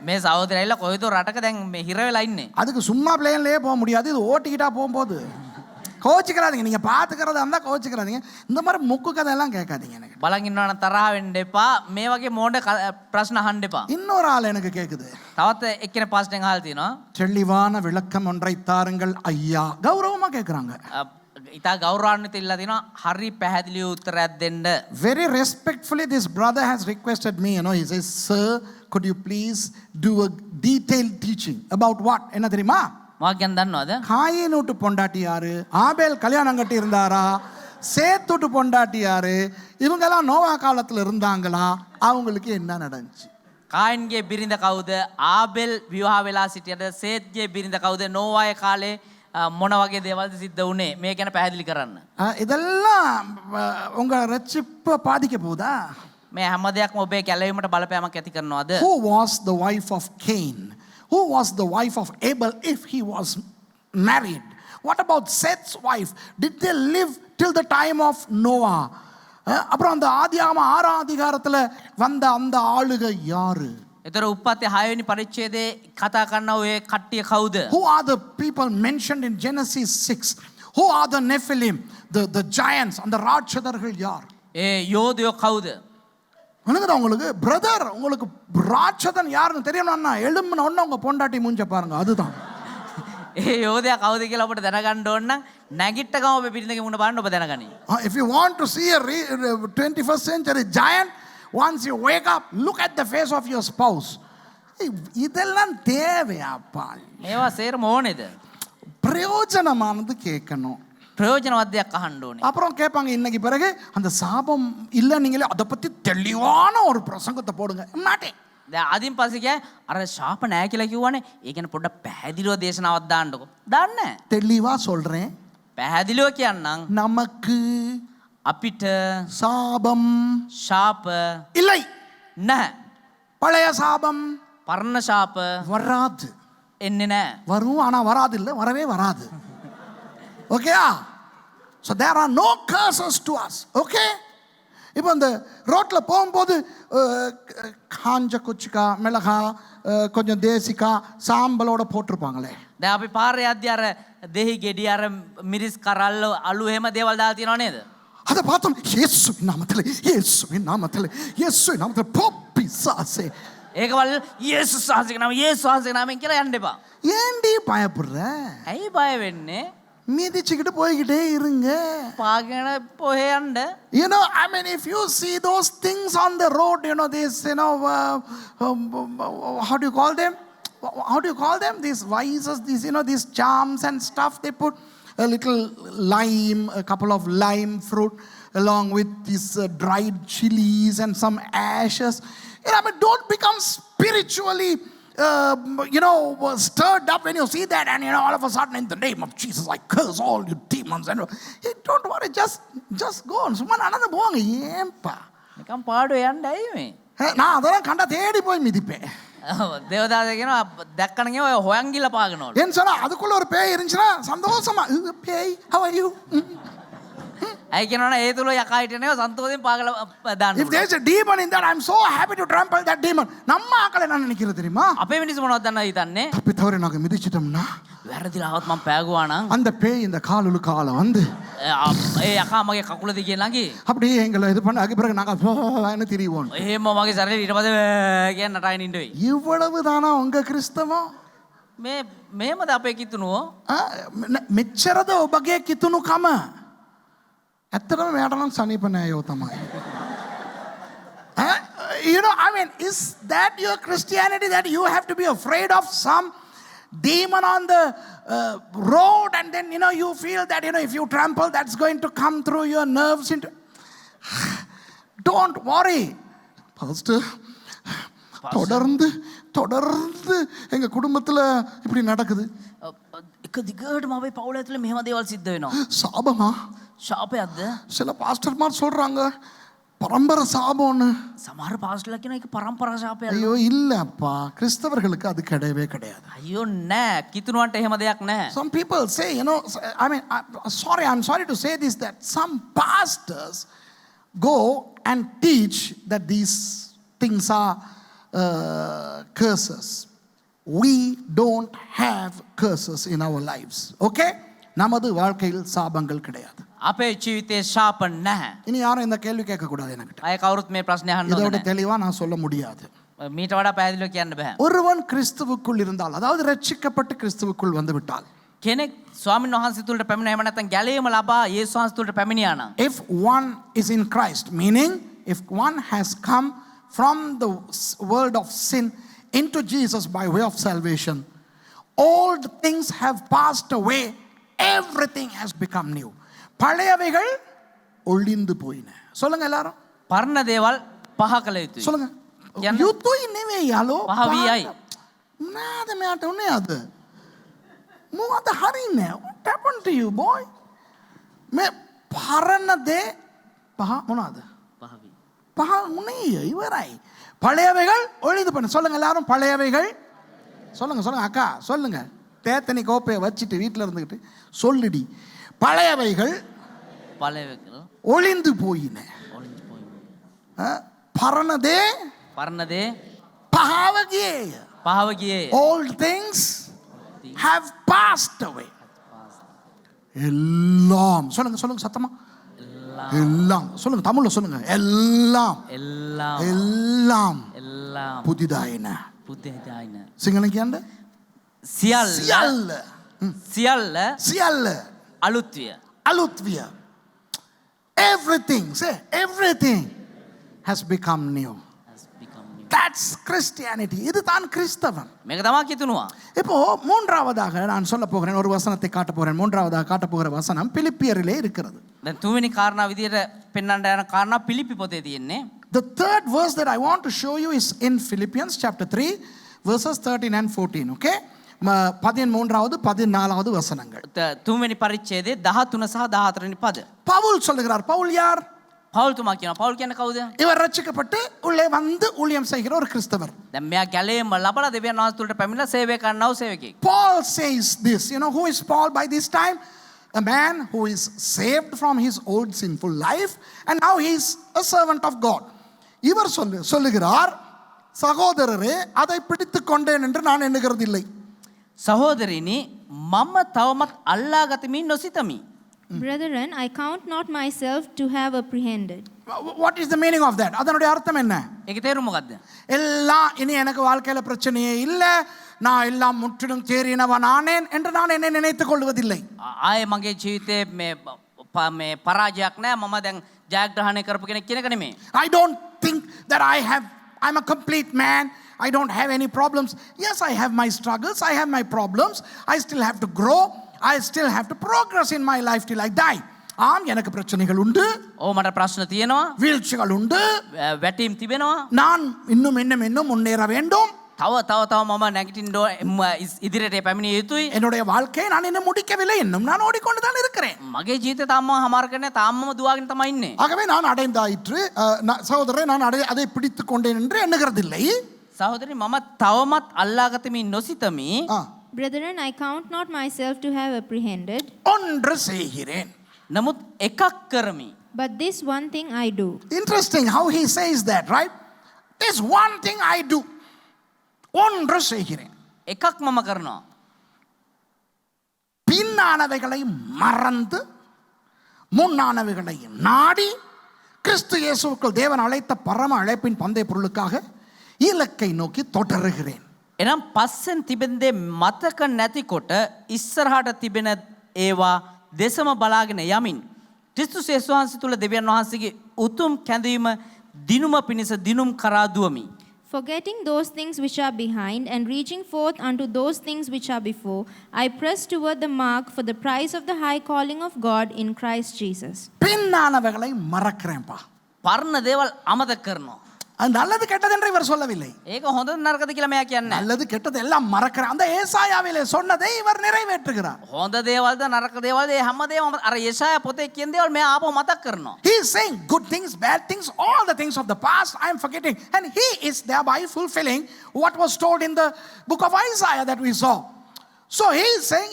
මේ සහෝදරයලා කොහෙද රටක දැන් මේ හිර වෙලා ඉන්නේ. அதுக்கு சும்மா பிளேன்லயே போக முடியாது, இது ஓட்டிக்கிட்டா போகும்போது. கோச்சிக்கிறாதீங்க, நீங்க பாத்துக்கிறதா இருந்தா கோச்சிக்கிறாதீங்க. இந்த மாதிரி முக்கு கதையெல்லாம் கேட்காதீங்க எனக்கு. බලන් ඉන්නවනම් තරහ වෙන්න එපා. මේ වගේ මෝඩ ප්‍රශ්න අහන්න එපා. இன்னொரு ஆள் எனக்கு கேக்குது. තවත් එක්කෙනෙක් පාස්ටෙන් අහලා තිනවා. தெளிவான விளக்கம் ஒன்றை தாருங்கள் ஐயா. கௌரவமா கேக்குறாங்க. ඉතා ගෞරවාන්විත ඉල්ලලා තිනවා හරි පැහැදිලි උත්තරයක් දෙන්න. Very respectfully this brother has requested me, he says, sir, could you please do a detailed teaching about what? என்ன தெரியுமா? මොකක්ද දන්නවද? காயினுட்டு பொண்டாட்டி யாரு, ஆபேல் கல்யாணம் கட்டி இருந்தாரா, சேத்துட்டு பொண்டாட்டி யாரு, இவங்க எல்லாம் நோவா காலத்துல இருந்தாங்களா, அவங்களுக்கு என்ன நடந்துச்சு? කායින්ගේ බිරිඳ කවුද? ආබෙල් විවාහ වෙලා සිටියද? සේත්ගේ බිරිඳ කවුද? නෝවායේ කාලේ මොන වගේ දේවල්ද සිද්ධ වුනේ? මේ ගැන පැහැදිලි කරන්න. இதெல்லாம் உங்க ரட்சிப்பை பாதிக்க போதா? මේ හැම දෙයක්ම ඔබේ කැලවීමට බලපෑමක් ඇති කරනවද? Who was the wife of Cain? Who was the wife of Abel if he was married? What about Seth's wife? Did they live till the time of Noah? அப்புறம் அந்த ஆதியாகம 6ஆம் அதிகாரத்துல வந்த அந்த ஆளுக யாரு? ඒතර උප්පත්ති 6 වෙනි පරිච්ඡේදයේ කතා කරන ඔය කට්ටිය කවුද? Who are the people mentioned in Genesis 6? Who are the Nephilim, the giants? அந்த ராட்சதர்கள் யார்? ඒ යෝධයෝ කවුද? உனக்கு உங்களுக்கு பிரதர், உங்களுக்கு ராட்சதன் யாருன்னு தெரியணும்னா எழும்புன உடனே உங்க பொண்டாட்டி மூஞ்ச பாருங்க, அதுதான். ඒ යෝධයා කවුද කියලා ඔබට දැනගන්න ඕන නම් නැගිට ගම ඔබ පිටින්දගේ මුණ බලන්න ඔබ දැනගනි. If you want to see a 21st century giant, once you wake up, look at the face of your spouse. இதெல்லாம் தேவையாப்பா? මේවා සේරම ඕනේද? பிரயோஜனமானது கேட்கணும். ප්‍රයෝජනවත් දෙයක් අහන්න ඕනේ. அப்புறம் கேட்பாங்க இன்னைக்கு பிறகு அந்த சாபம் இல்ல, நீங்களே அதை பத்தி தெளிவான ஒரு பிரசங்கத்தை போடுங்க. மாட்டேன். දැන් අදින් පස්සේ කිය අර ශාප නැහැ කියලා කිව්වනේ. ඒ කියන්නේ පොඩ්ඩක් පැහැදිලිව දේශනාවක් දාන්නකො. දාන්නේ නැහැ. தெளிவா சொல்றேன். පැහැදිලිව කියන්නම්. நமக்கு අපිට சாபம் ශාප இல்லை. නැහැ. பழைய சாபம் පරණ ශාප வராது. එන්නේ නැහැ. வரும், ஆனா வராது இல்ல, வரவே வராது. ஓகேயா? So there are no curses to us. Okay? இப்போ இந்த ரோட்ல போகும்போது காஞ்ச குச்சிக்கா, மிளகா, கொஞ்சம் தேசிக்கா, சாம்பலோட போட்டிருப்பாங்களே. දැන් අපි පාරේ යද්දී අර දෙහි ගෙඩි අර මිරිස් කරල්ල අලු එහෙම දේවල් දාලා තියනව නේද? அதை பார்த்தோம், இயேசுவின் நாமத்திலே, இயேசுவின் நாமத்திலே, இயேசுவின் நாமத்திலே போ பிசாசே. ඒකවල යේසුස් වහන්සේගේ නම, යේසුස් වහන්සේගේ නමෙන් කියලා යන්න එපා. ஏண்டி பயப்படுற? ඇයි බය වෙන්නේ? மீதிச்சுக்கிட்டு போய்கிட்டே இருங்க. පාගෙන පොහේ යන්න. If you see those things on the road, this, how do you call them? how do you call them? These vices, these, these charms and stuff. They put a little lime, a couple of lime fruit, along with these dried chilies and some ashes. Don't become spiritually, stirred up when you see that, and all of a sudden, in the name of Jesus, I curse all you demons. And don't worry, just go on. Someone another boang yempa. නිකම් පාඩුව යන්න ඇයි මේ? நான் அதெல்லாம் கண்டா தேடி போய் மிதிப்பேன். දේවදාස කියනවා දැක්කන ගියා ඔය හොයන් ගිහලා පාගනවලු. ஏன்னு சொன்னா அதுக்குள்ள ஒரு பேய் இருந்துச்சுன்னா சந்தோஷமா பேய் how are you? ඇයි කියනවනේ ඒ තුල යකා හිටියනේ සන්තෝෂයෙන් පාගලා දාන්න. If there is a demon in that, I'm so happy to trample that demon. நம்ம ஆக்கள் என்ன நினைக்கிறது தெரியுமா? අපේ මිනිස්සු මොනවද දන්නවද හිතන්නේ? அப்படி தவறு நாங்க மிதிச்சிட்டோம்னா වැරදිලාවත් මම පෑගුවා නම් அந்த பேய் இந்த காலுல கால வந்து ඒ යකා මගේ කකුල දිගේ ළඟි. அப்படியே எங்களை இது பண்ண அதுக்கு பிறகு நாங்க திரிவோம். එහෙම මගේ ශරීරය ඊට පස්සේ කියන නටාගෙන ඉඳුයි. இவ்வளவுதானா உங்க கிறிஸ்தவம்? මේ මේමද අපේ කිතුණුව? මෙච්චරද ඔබගේ කිතුණුකම? ඇත්තටම මෙයාට නම් සනීප නෑයෝ තමයි. Is that your Christianity, that you have to be afraid of some demon on the road, and then you feel that if you trample, that's going to come through your nerves into. Don't worry, Pastor. தொடர்ந்து எங்க குடும்பத்துல இப்படி நடக்குது. එක දිගටම අපේ පවුල ඇතුලේ මෙහෙම දේවල් සිද්ධ වෙනවා. சாபமா? ශාපයක්ද? சில பாஸ்டர்மார் சொல்றாங்க பரம்பரை சாபம்னு. සමහර පාස්ටර්ලා කියන එක පරම්පරා ශාපයක්. ஐயோ இல்லப்பா, கிறிஸ்தவர்களுக்கு அது கிடையவே கிடையாது. අයියෝ නෑ, කිතුණුවන්ට එහෙම දෙයක් නෑ. Some people say, I'm sorry to say this, that some pastors go and teach that these things are curses. We don't have curses in our lives. Okay? நமது வாழ்க்கையில் சாபங்கள் கிடையாது. අපේ ජීවිතේ ශාප නැහැ. இனி யாரும் இந்த கேள்வி கேட்க கூடாது என்கிட்ட. අය කවුරුත් මේ ප්‍රශ්නේ අහන්න இதோட ඕනේ නෑ. தெளிவா நான் சொல்ல முடியாது. මීට වඩා පැහැදිලිව කියන්න බෑ. ஒருவன் கிறிஸ்துவுக்குள் இருந்தால், அதாவது ரட்சிக்கப்பட்டு கிறிஸ்துவுக்குள் வந்து விட்டால், කෙනෙක් ස්වාමීන් වහන්සේ තුලට පැමිණෙ එහෙම නැත්නම් ගැලීම ලබා යේසුස් වහන්සේ තුලට පැමිණියා නම්, if one is in Christ, meaning if one has come from the world of sin into Jesus by way of salvation, old things have passed away, everything has become new. பழையவைகள் ஒளிந்து போயின. சொல்லுங்க எல்லாரும். පරණ දේවල් පහ කළ යුතුයි. சொல்லுங்க. யுத்தம் නෙවෙයි යාලෝ. පහ වියයි. මොනවාද මෙයාට උනේ අද? මොකද හරින්නේ? What happened to you boy? මේ පරණ දේ පහ මොනවාද? පහ වී. පහ උනේ ඉවරයි. பழையவைகள் ஒளிந்து போயின. சொல்லுங்க எல்லாரும் பழையவைகள். சொல்லுங்க அக்கா சொல்லுங்க. தேத்தனி கோப்பையை வச்சுட்டு வீட்டில் இருந்துக்கிட்டு சொல்லுடி. பழையவைகள் පළවෙකල ஒளிந்து போயின. ඔලින්ද පොයි. பரණ දේ පහව ගියේය. පහව ගියේ. Old things have passed away. எல்லாம் சொல்லுங்க சத்தமா. எல்லாம் சொல்லுங்க, தமிழ்ல சொல்லுங்க. எல்லாம் புதிதாயின. සිංහලෙන් කියන්න. සියල්ල අලුත් විය. Everything has become new. That's Christianity. இதுதான் கிறிஸ்தவம். මේක තමයි කිතුණුවා. இப்போ மூன்றாவதாக நான் சொல்ல போகிறேன், ஒரு வசனத்தை காட்ட போகிறேன். மூன்றாவதாக காட்ட போகிற வசனம் பிலிப்பியரிலே இருக்கிறது. දැන් තුන්වෙනි කාරණා විදියට පෙන්වන්න යන කාරණා පිලිපි පොතේ තියෙන්නේ. The third verse that I want to show you is in Philippians chapter 3 verses 13 and 14. Okay? 13வது 14வது வசனங்கள். තුන්වෙනි පරිච්ඡේදයේ 13 සහ 14 වෙනි පද. பவுல் சொல்லுகிறார். பவுல் யார்? පවුල් තුමා කියනවා. පවුල් කියන්නේ කවුද? இவர் ரட்சிக்கப்பட்டு உள்ளே வந்து ஊழியம் செய்கிற ஒரு கிறிஸ்தவர். දැන් මෙයා ගැලේම ලබලා දෙවියන් වහන්සේ තුලට පැමිණලා සේවය කරනව සේවකෙක්. Paul says this. Who is Paul by this time? A man who is saved from his old sinful life and now he is a servant of God. இவர் சொல்லுகிறார், சகோதரரே அதை பிடித்துக் கொண்டேன் என்று நான் எண்ணுகிறதில்லை. සහෝදරිනි මම තවමත් අල්ලා ගතිමින් නොසිතමි. Brethren, I count not myself to have apprehended. What is the meaning of that? அதனுடைய அர்த்தம் என்ன? ඒකේ තේරුම මොකද්ද? எல்லாம் இனி எனக்கு வாழ்க்கையில பிரச்சனையே இல்ல, நான் எல்லாம் முற்றிலும் தேறினவன் ஆனேன் என்று நான் என்னை நினைத்துக் கொள்வதில்லை. ආයේ මගේ ජීවිතේ මේ පරාජයක් නැහැ, මම දැන් ජයග්‍රහණය කරපු කෙනෙක් කියන එක නෙමෙයි. I don't think that I'm a complete man. I don't have any problems. Yes, I have my struggles, I have my problems. I still have to grow, I still have to progress in my life till I die. ஆம், எனக்கு பிரச்சனைகள் உண்டு, ඕ මට ප්‍රශ්න තියෙනවා, வீழ்ச்சிகள் உண்டு. වැටීම් තිබෙනවා. நான் இன்னும் முன்னேற வேண்டும். තව මම නැගිටින්න ඉදිරියට පැමිණිය යුතුයි. என்னுடைய வாழ்க்கையை நான் இன்னும் முடிக்கவில்லை, இன்னும் நான் ஓடிக்கொண்டு தான் இருக்கிறேன். මගේ ජීවිතය තාම හමාර කරන්නේ, තාමම දුවාගෙන තමයි ඉන්නේ. ஆகவே நான் அடைந்தாயிற்று, சகோதரரை நான் அதை பிடித்து கொண்டேன் என்று எண்ணுகிறதில்லை. සහෝදරනි, මම තවමත් අල්ලාගතමින් නොසිතමි. Brethren, I count not myself to have apprehended, ஒன்று செய்கிறேன். නමුත් එකක් කරමි. but this one thing I do. Interesting how he says that, right? This one thing I do. ஒன்று செய்கிறேன். එකක් මම කරනවා. பின்னானவைகளை மறந்து முன்னானவைகளை நாடி கிறிஸ்து இயேசுவுக்குள் தேவன் அழைத்த பரம அழைப்பின் பந்தய பொருளுக்காக இலக்கை நோக்கி தொடருகிறேன். එනම් පස්සෙන් තිබෙන දේ මතක නැතිකොට ඉස්සරහට තිබෙන ඒවා දෙසම බලාගෙන යමින් ක්‍රිස්තුස් යේසුස් වහන්සේ තුල දෙවියන් වහන්සේගේ උතුම් කැඳවීම දිනුම පිණිස දිනුම් කරා දුවමි. Forgetting those things which are behind and reaching forth unto those things which are before, I press toward the mark for the prize of the high calling of God in Christ Jesus. பின்னானவைகளை மறக்கிறேன்ப்பா. පරණ දේවල් අමතක කරනවා. அது நல்லது கெட்டது என்று இவர் சொல்லவில்லை. ඒක හොඳද නරකද කියලා මෙයා කියන්නේ. நல்லது கெட்டது எல்லாம் மறக்கிறேன். அந்த ஏசாயாவிலே சொன்னதை இவர் நிறைவேற்றுகிறார். හොඳ දේවල්ද නරක දේවල්ද ඒ හැමදේම අර යෙෂායා පොතේ කියන දේවල් මෙයා ආපහු මතක් කරනවා. He is saying good things, bad things, all the things of the past I am forgetting, and he is thereby fulfilling what was told in the book of Isaiah that we saw. So he is saying,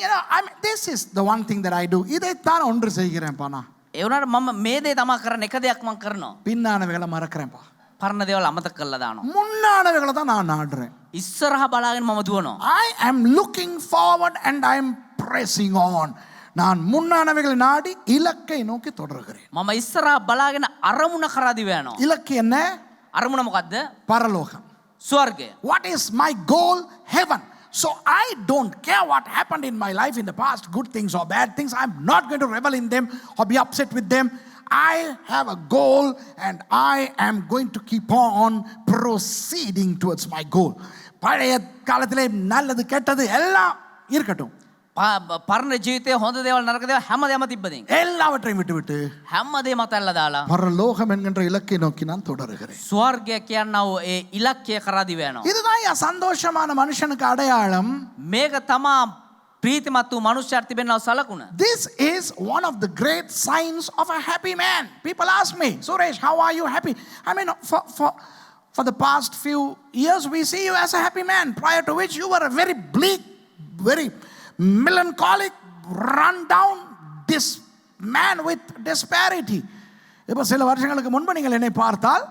this is the one thing that I do. இதைத்தான் ஒன்று செய்கிறேன்ப்பா நான். ඒ වුණාට මම මේ දේ තමයි කරන්නේ, එක දෙයක් මම කරනවා. பின்னானவைகளை மறக்கிறேன்ப்பா. පරණ දේවල් අමතක කරලා දානවා. முன்னானவைகளை தான் நான் நாடுறேன். ඉස්සරහා බලාගෙන මම දුවනවා. I am looking forward and I am pressing on. நான் முன்னானவைகளை நாடி இலக்கை நோக்கி தொடர்கிறேன். මම ඉස්සරහා බලාගෙන අරමුණ කරා දිව යනවා. இலக்கு என்ன? අරමුණ මොකද්ද? பரலோகம். ස්වර්ගය. What is my goal? Heaven. So I don't care what happened in my life in the past, good things or bad things. I'm not going to revel in them or be upset with them. I have a goal and I am going to keep on proceeding towards my goal. பழைய காலத்திலே நல்லது கெட்டது எல்லாம் இருக்கட்டும். පරණ ජීවිතයේ හොඳ දේවල් නරක දේවල් හැමදේම තිබ්බදින්. எல்லாவற்றையும் விட்டுவிட்டு හැමදේම අතල්ලා දාලා பரலோகம் என்கின்ற இலக்கை நோக்கி நான் தொடருகிறேன். ස්වර්ගය කියනවා ඒ ඉලක්කය කරා දිව යනවා. இதுதான் சந்தோஷமான மனுஷனுக்கு அடையாளம். මේක තමා ප්‍රීතිමත් වූ මනුෂ්‍යයාට තිබෙනා සලකුණ. This is one of the great signs of a happy man. People ask me, Suresh, how are you happy? I mean, for the past few years, we see you as a happy man, prior to which you were a very bleak, very melancholic, run down, this man with disparity. இப்போ சில வருஷங்களுக்கு முன்பு நீங்கள் என்னை பார்த்தால்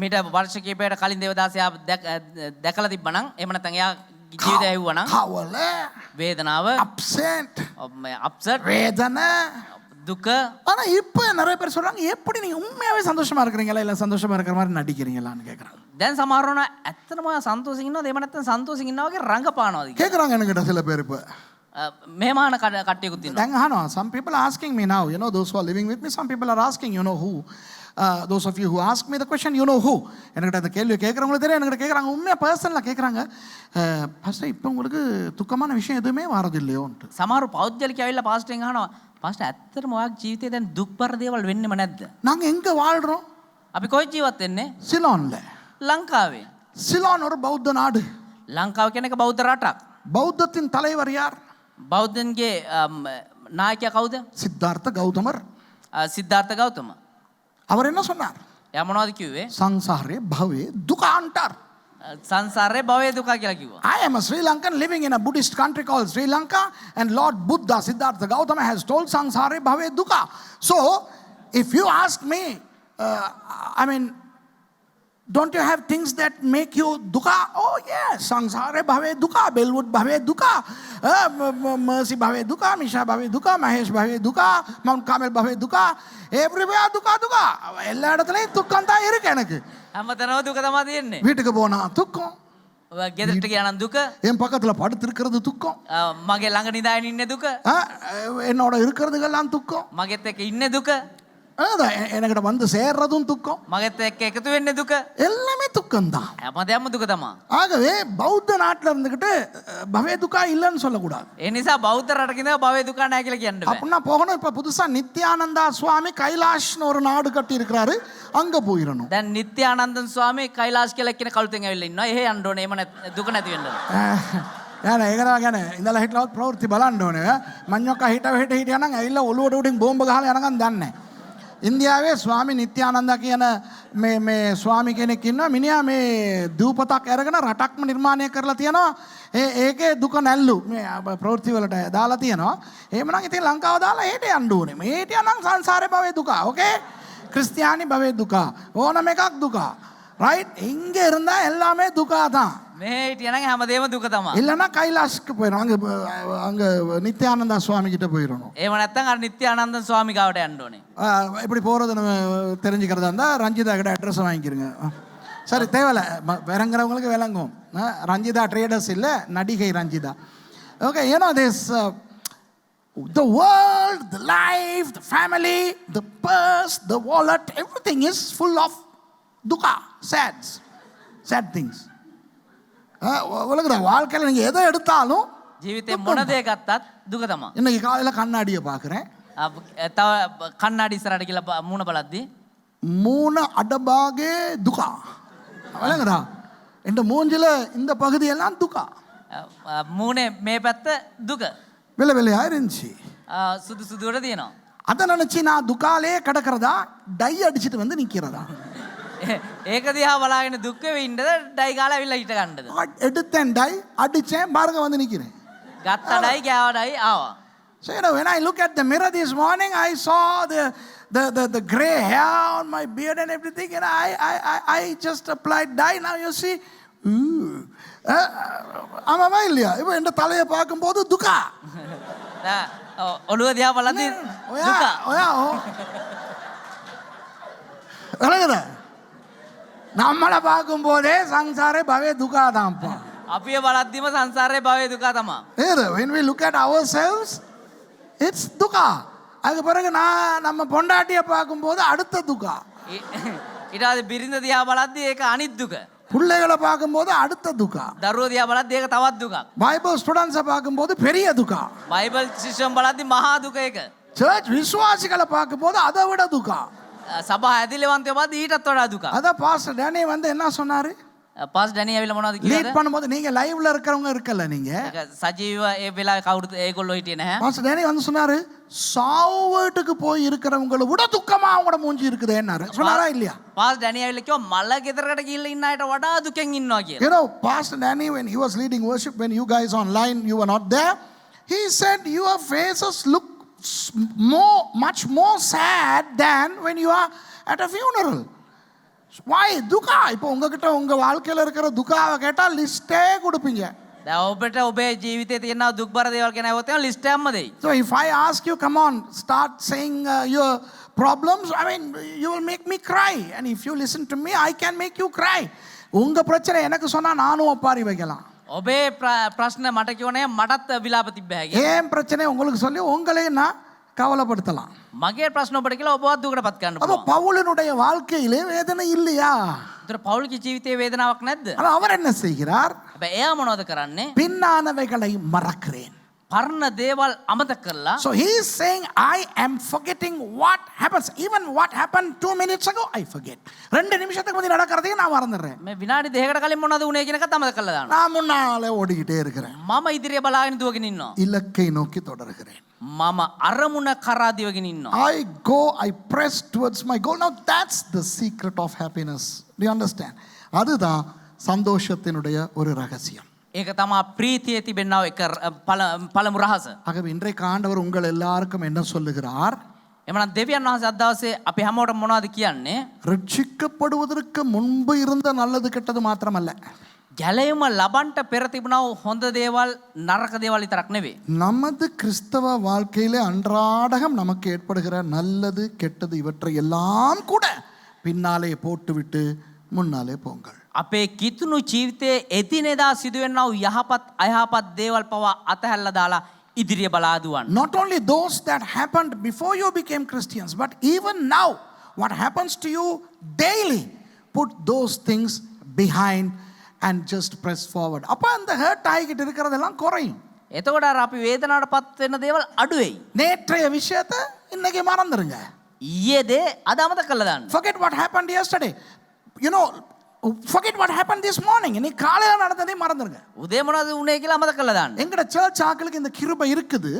මීට වර්ෂ කිහිපයකට කලින් දේවදාසයා දැකලා තිබ්බනම් එහෙම නැත්නම් එයා ජීවිතය ඇහුවනම් கவலை, වේදනාව, அப்செட், අප්සෙට්, வேதனை. දුක. ஆனா இப்போ நிறைய பேர் சொல்றாங்க, எப்படி நீங்க உண்மையாவே சந்தோஷமா இருக்கிறீங்களா இல்ல சந்தோஷமா இருக்கிற மாதிரி நடிக்கிறீங்களான்னு கேக்குறாங்க. දැන් සමහරවන ඇත්තටම සන්තෝෂෙන් ඉන්නවද එහෙම නැත්නම් සන්තෝෂෙන් ඉන්නවා වගේ රංගපානවාද කියලා. கேக்குறாங்க என்கிட்ட சில பேர் இப்போ. මෙහෙමාන කට්ටියකුත් ඉන්නවා. දැන් අහනවා, some people are asking me now, those who are living with me, some people are asking, who, those of you who ask me the question, who. என்கிட்ட அந்த கேள்வி கேட்குறவங்களுக்கு தெரியும், என்கிட்ட கேட்குறாங்க, உண்மையாக பர்சனலாக கேட்குறாங்க, பாஸ்டர் இப்போ உங்களுக்கு துக்கமான விஷயம் எதுவுமே வரதில்லையோன்ட்டு. සමහර පෞද්ගලික ඇවිල්ලා පාස්ටර්ගෙන් අහනවා, පාස්ටර් ඇත්තටම ඔයාගේ ජීවිතේ දැන් දුක්බර දේවල් වෙන්නෙම නැද්ද? நாங்கள் எங்கே வாழ்கிறோம்? අපි කොයි ජීවත් වෙන්නේ? சிலோன்ல. ලංකාවේ. சிலோன் ஒரு பௌத்த நாடு. ලංකාව කියන එක බෞද්ධ රටක්. பௌத்தத்தின் தலைவர் யார்? බෞද්ධන්ගේ නායකයා කවුද? சித்தார்த்த கௌதமர். සිද්ධාර්ථ ගෞතම. அவர் என்ன சொன்னார்? එයා මොනවද කිව්වේ? சங்சாரே பவே துகாண்டார். සංසාරේ භවයේ දුක කියලා කිව්වා. I am a Sri Lankan living in a Buddhist country called Sri Lanka, and Lord Buddha, Siddhartha Gautama, has told Sangsare Bhave Dukkha. So, if you ask me, don't you have things that make you dukkha? Oh yes, Sangsare Bhave Dukkha, Bellwood Bhave Dukkha, Mercy Bhave Dukkha, Misha Bhave Dukkha, Mahesh Bhave Dukkha, Mount Carmel Bhave Dukkha, everywhere Dukkha Dukkha. எல்லா இடத்துலையும் துக்கம் தான் இருக்கு எனக்கு. හැමතැනම දුක තමයි තියෙන්නේ. வீட்டுக்கு போனா துக்கம், ගෙදරට ගියා නම් දුක, என் பக்கத்துல படுத்திருக்கிறது துக்கம், මගේ ළඟ නිදාගෙන ඉන්නේ දුක, என்னோட இருக்கிறதுக்கெல்லாம் துக்கம். මගෙත් එක්ක ඉන්නේ දුක. அதான் என்கிட்ட வந்து சேர்றதும் துக்கம், මගත් එක්ක එකතු වෙන්නේ දුක. எல்லாமே துக்கம்தான். හැමදේම දුක තමා. ஆகவே பௌத்த நாட்டில் இருந்துக்கிட்டு பவே துக்கா இல்லைன்னு சொல்லக்கூடாது. ඒ නිසා බෞද්ධ රටක ඉඳලා භවයේ දුක නැහැ කියලා කියන්න බෑ. அப்படின்னா போகணும். இப்போ புதுசா நித்யானந்தா சுவாமி கைலாஷ்னு ஒரு நாடு கட்டி இருக்கிறாரு, அங்க போயிடணும். දැන් නිත්‍යානන්දන් ස්වාමී කෛලාශ කියලා කියන කලුතෙන් ඇවිල්ලා ඉන්නවා. එහෙ යන්න ඕනේ. එහෙම දුක නැති වෙන්න. ஏன்னா எங்கடா கேனே இந்த ஹிட்லர் பிரவෘத்தி බලන්න මඤ්ඤොක්ක හිට හිටියා නම් ඇවිල්ලා ඔළුවට උඩින් බෝම්බ ගහලා යනකම් දන්නේ. ඉන්දියාවේ ස්වාමි නිත්‍යානන්ද කියන මේ ස්වාමි කෙනෙක් ඉන්නවා. මිනිහා මේ දූපතක් අරගෙන රටක්ම නිර්මාණය කරලා තියෙනවා. ඒකේ දුක නැල්ලු මේ ප්‍රවෘත්ති වලට දාලා තියෙනවා. එහෙමනම් ඉතින් ලංකාව දාලා එහෙට යන්න ඕනේ. මේ හිටියා නම් සංසාරේ භවයේ දුක. ஓகே, கிறிஸ்டியானி භවයේ දුක. ඕනම එකක් දුක. ரைட், இங்க இருந்தா எல்லாமே දුකா தான். මේ හිටියා නම් හැමදේම දුක තමා. இல்லைன்னா கைலாஷ்க்கு போயிடும். அங்கே நித்யானந்தா சுவாமி கிட்ட போயிடணும். එහෙම නැත්නම් අර නිත්‍යානන්දන් ස්වාමී ගාවට යන්න ඕනේ. இப்படி போகிறது நம்ம தெரிஞ்சுக்கிறதா இருந்தால் ரஞ்சிதா கிட்ட அட்ரஸ் வாங்கிக்கிறங்க. சரி, தேவையில்ல, வேறங்கிறவங்களுக்கு விளங்கும். ரஞ்சிதா ட்ரேடர்ஸ் இல்லை, நடிகை ரஞ்சிதா. ஓகே, ஏன்னா this the world, the life, the family, the purse, the wallet, everything is full of dukkha, sad things. உலகத்துல வாழ்க்கையில் நீங்கள் எதை எடுத்தாலும் ජීවිතේ මොන දේ ගත්තත් දුක තමා. இன்னைக்கு காலையில் கண்ணாடியை பார்க்குறேன். තව කන්නාඩි ඉස්සරහට කියලා මූණ බලද්දි 3 அடபாகே துக்கா. விளங்குதா? என் மூஞ்சில இந்த பகுதியெல்லாம் துக்கா, මූණේ මේ පැත්ත දුක. வெள்ளை வெள்ளையா இருந்துச்சு. සුදු සුදුවට තියෙනවා. அதை நினைச்சு நான் துக்காலே கிடக்கிறதா, டை அடிச்சுட்டு வந்து நிக்கிறதா. ඒක දිහා බලාගෙන දුක් වෙවි ඉන්නද ඩයි ගාලා ඇවිල්ලා හිට ගන්නද? எடுத்தேன் டை, அடிச்சேன், பாருங்க வந்து நிக்கிறேன். ගත්ත ඩයි ගෑව ඩයි ආවා. So when I look at the mirror this morning, I saw the gray hair on my beard and everything, and I just applied dye. Now you see, ஆமாமா இல்லையா? இப்போ என் தலையை பார்க்கும்போது துக்கா. ඔළුව දිහා බලද්දි දුක. விளங்குதா? நம்மளை பார்க்கும்போதே சம்சாரே பவே துக்கா தான்ப்பா. අපිව බලද්දිම සංසාරේ භවයේ දුක තමා. when we look at ourselves, it's துக்கா. அதுக்கு பிறகு நம்ம பொண்டாட்டியை பார்க்கும்போது அடுத்த துக்கா. ඊට පස්සේ බිරිඳ දිහා බලද්දි ඒක අනිත් දුක. பிள்ளைகளை பார்க்கும்போது அடுத்த துக்கா. දරුවෝ දිහා බලද්දි ඒක තවත් දුකක්. பைபிள் ஸ்டூடெண்ட்ஸை பார்க்கும்போது பெரிய துக்கா. බයිබල් ශිෂ්‍යයන් බලද්දි මහා දුක ඒක. சர்ச் விசுவாசிகளை பார்க்கும்போது அதை விட துக்கா. සභා ඇදිලිවන්තයෝ බලද්දි ඊටත් වඩා දුකක්. அதான் பாஸ்டர் டேனி வந்து என்ன சொன்னாரு? පාස් ඩැනි ඇවිල්ලා මොනවද லீட் කිව්වද? பண்ணும்போது நீங்க லைவ்ல இருக்கிறவங்க இருக்கல, நீங்க ඒක සජීව ඒ වෙලාවේ කවුරුත් ඒගොල්ලෝ හිටියේ නැහැ. பாஸ்டர் டேனி வந்து சொன்னாரு, சாவு வீட்டுக்கு போய் இருக்கிறவங்களை விட துக்கமா அவங்களோட மூஞ்சி இருக்குதேன்னாரு. சொன்னாரா இல்லையா? පාස් ඩැනි ඇවිල්ලා කිව්වා මල ගෙදරකට ගිහිල්ලා ඉන්න අයට වඩා දුකෙන් ඉන්නවා කියලා. You know, Pastor Danny, when he was leading worship, when you guys online, you were not there, he said your faces look much more sad than when you are at a funeral. Why? துக்கா. இப்போ உங்ககிட்ட உங்க வாழ்க்கையில் இருக்கிற துக்காவை கேட்டால் லிஸ்டே கொடுப்பீங்க. දැන් ඔබට ඔබේ ජීවිතේ තියෙන දුක්බර දේවල් ගැන આવොත් ලිස්ට් එකක්ම දෙයි. So if I ask you, come on, start saying your problems, I mean, you will make me cry. And if you listen to me, I can make you cry. உங்க பிரச்சனை எனக்கு சொன்னா நானும் ஒப்பாரி வைக்கலாம். ඔබේ ප්‍රශ්න මට කියවනේ මටත් විලාප තිබ්බ හැකියි. ஏன் பிரச்சனை உங்களுக்கு சொல்லி உங்களையும் நான் கவலைப்படுத்தலாம். මගේ ප්‍රශ්න ඔබට කියලා ඔබවත් දුකටපත් කරන්න அப்போ පුළුවන්. பவுலினுடைய வாழ்க்கையிலே வேதனை இல்லையா? ඒතර පෞල්ගේ ජීවිතයේ වේදනාවක් නැද්ද? ஆனால் அவர் என்ன செய்கிறார்? හැබැයි එයා මොනවද කරන්නේ? பின்னானவைகளை மறக்கிறேன். පරණ දේවල් අමතක කරලා So he is saying, I am forgetting what happens. Even what happened 2 minutes ago, I forget. 2 நிமிஷத்துக்கு முந்தி நடக்கிறதையும் நான் மறந்துடுறேன். මේ විනාඩි දෙකකට කලින් මොනවද උනේ කියන එකත් අමතක කරලා දානවා. நான் முன்னாலே ஓடிக்கிட்டே இருக்கிறேன். මම ඉදිරිය බලාගෙන දුවගෙන ඉන්නවා. இலக்கை நோக்கி தொடர்கிறேன். මම අරමුණ කරා දිවගෙන ඉන්නවා. I press towards my goal. Now that's the secret of happiness. Do you understand? அதுதான் சந்தோஷத்தினுடைய ஒரு ரகசியம். ඒක තමා ප්‍රීතියේ තිබෙනා එක පළමු රහස. ஆகவே இன்றைக்கு ஆண்டவர் உங்கள் எல்லாருக்கும் என்ன சொல்லுகிறார்? එමනම් දෙවියන් වහන්සේ අද දවසේ අපි හැමෝටම මොනවද කියන්නේ? ரட்சிக்கப்படுவதற்கு முன்பு இருந்த நல்லது கெட்டது மாத்திரமல்ல, ගැලයුම ලබන්ට පෙර තිබුණා වූ හොඳ දේවල් නරක දේවල් විතරක් නෙවෙයි. நமது கிறிஸ்தவ வாழ்க்கையிலே அன்றாடம் நமக்கு ஏற்படுகிற நல்லது கெட்டது இவற்றை எல்லாம் கூட பின்னாலே போட்டுவிட்டு முன்னாலே போங்கள். අපේ කිතුණු ජීවිතයේ එදිනෙදා සිදුවෙනා වූ යහපත් අයහපත් දේවල් පවා අතහැරලා දාලා ඉදිරිය බලා දුවන්න. Not only those that happened before you became Christians, but even now, what happens to you daily, put those things behind and just press forward. அப்ப அந்த ஹர்ட் ஆகிட்டு இருக்கிறதெல்லாம் குறையும். එතකොට අර අපි වේදනාවට පත් වෙන දේවල් අඩු වෙයි. நேற்றைய விஷயத்தை இன்னைக்கு மறந்துருங்க. ඊයේ දේ අද අමතක කරලා දාන්න. Forget what happened yesterday. You know, forget what happened this morning. இன்னைக்கு காலையில நடந்ததே மறந்துருங்க. උදේ මොනවද උනේ කියලා අමතක කරලා දාන්න. எங்கட சர்ச் ஆக்களுக்கு இந்த கிருபை இருக்குது.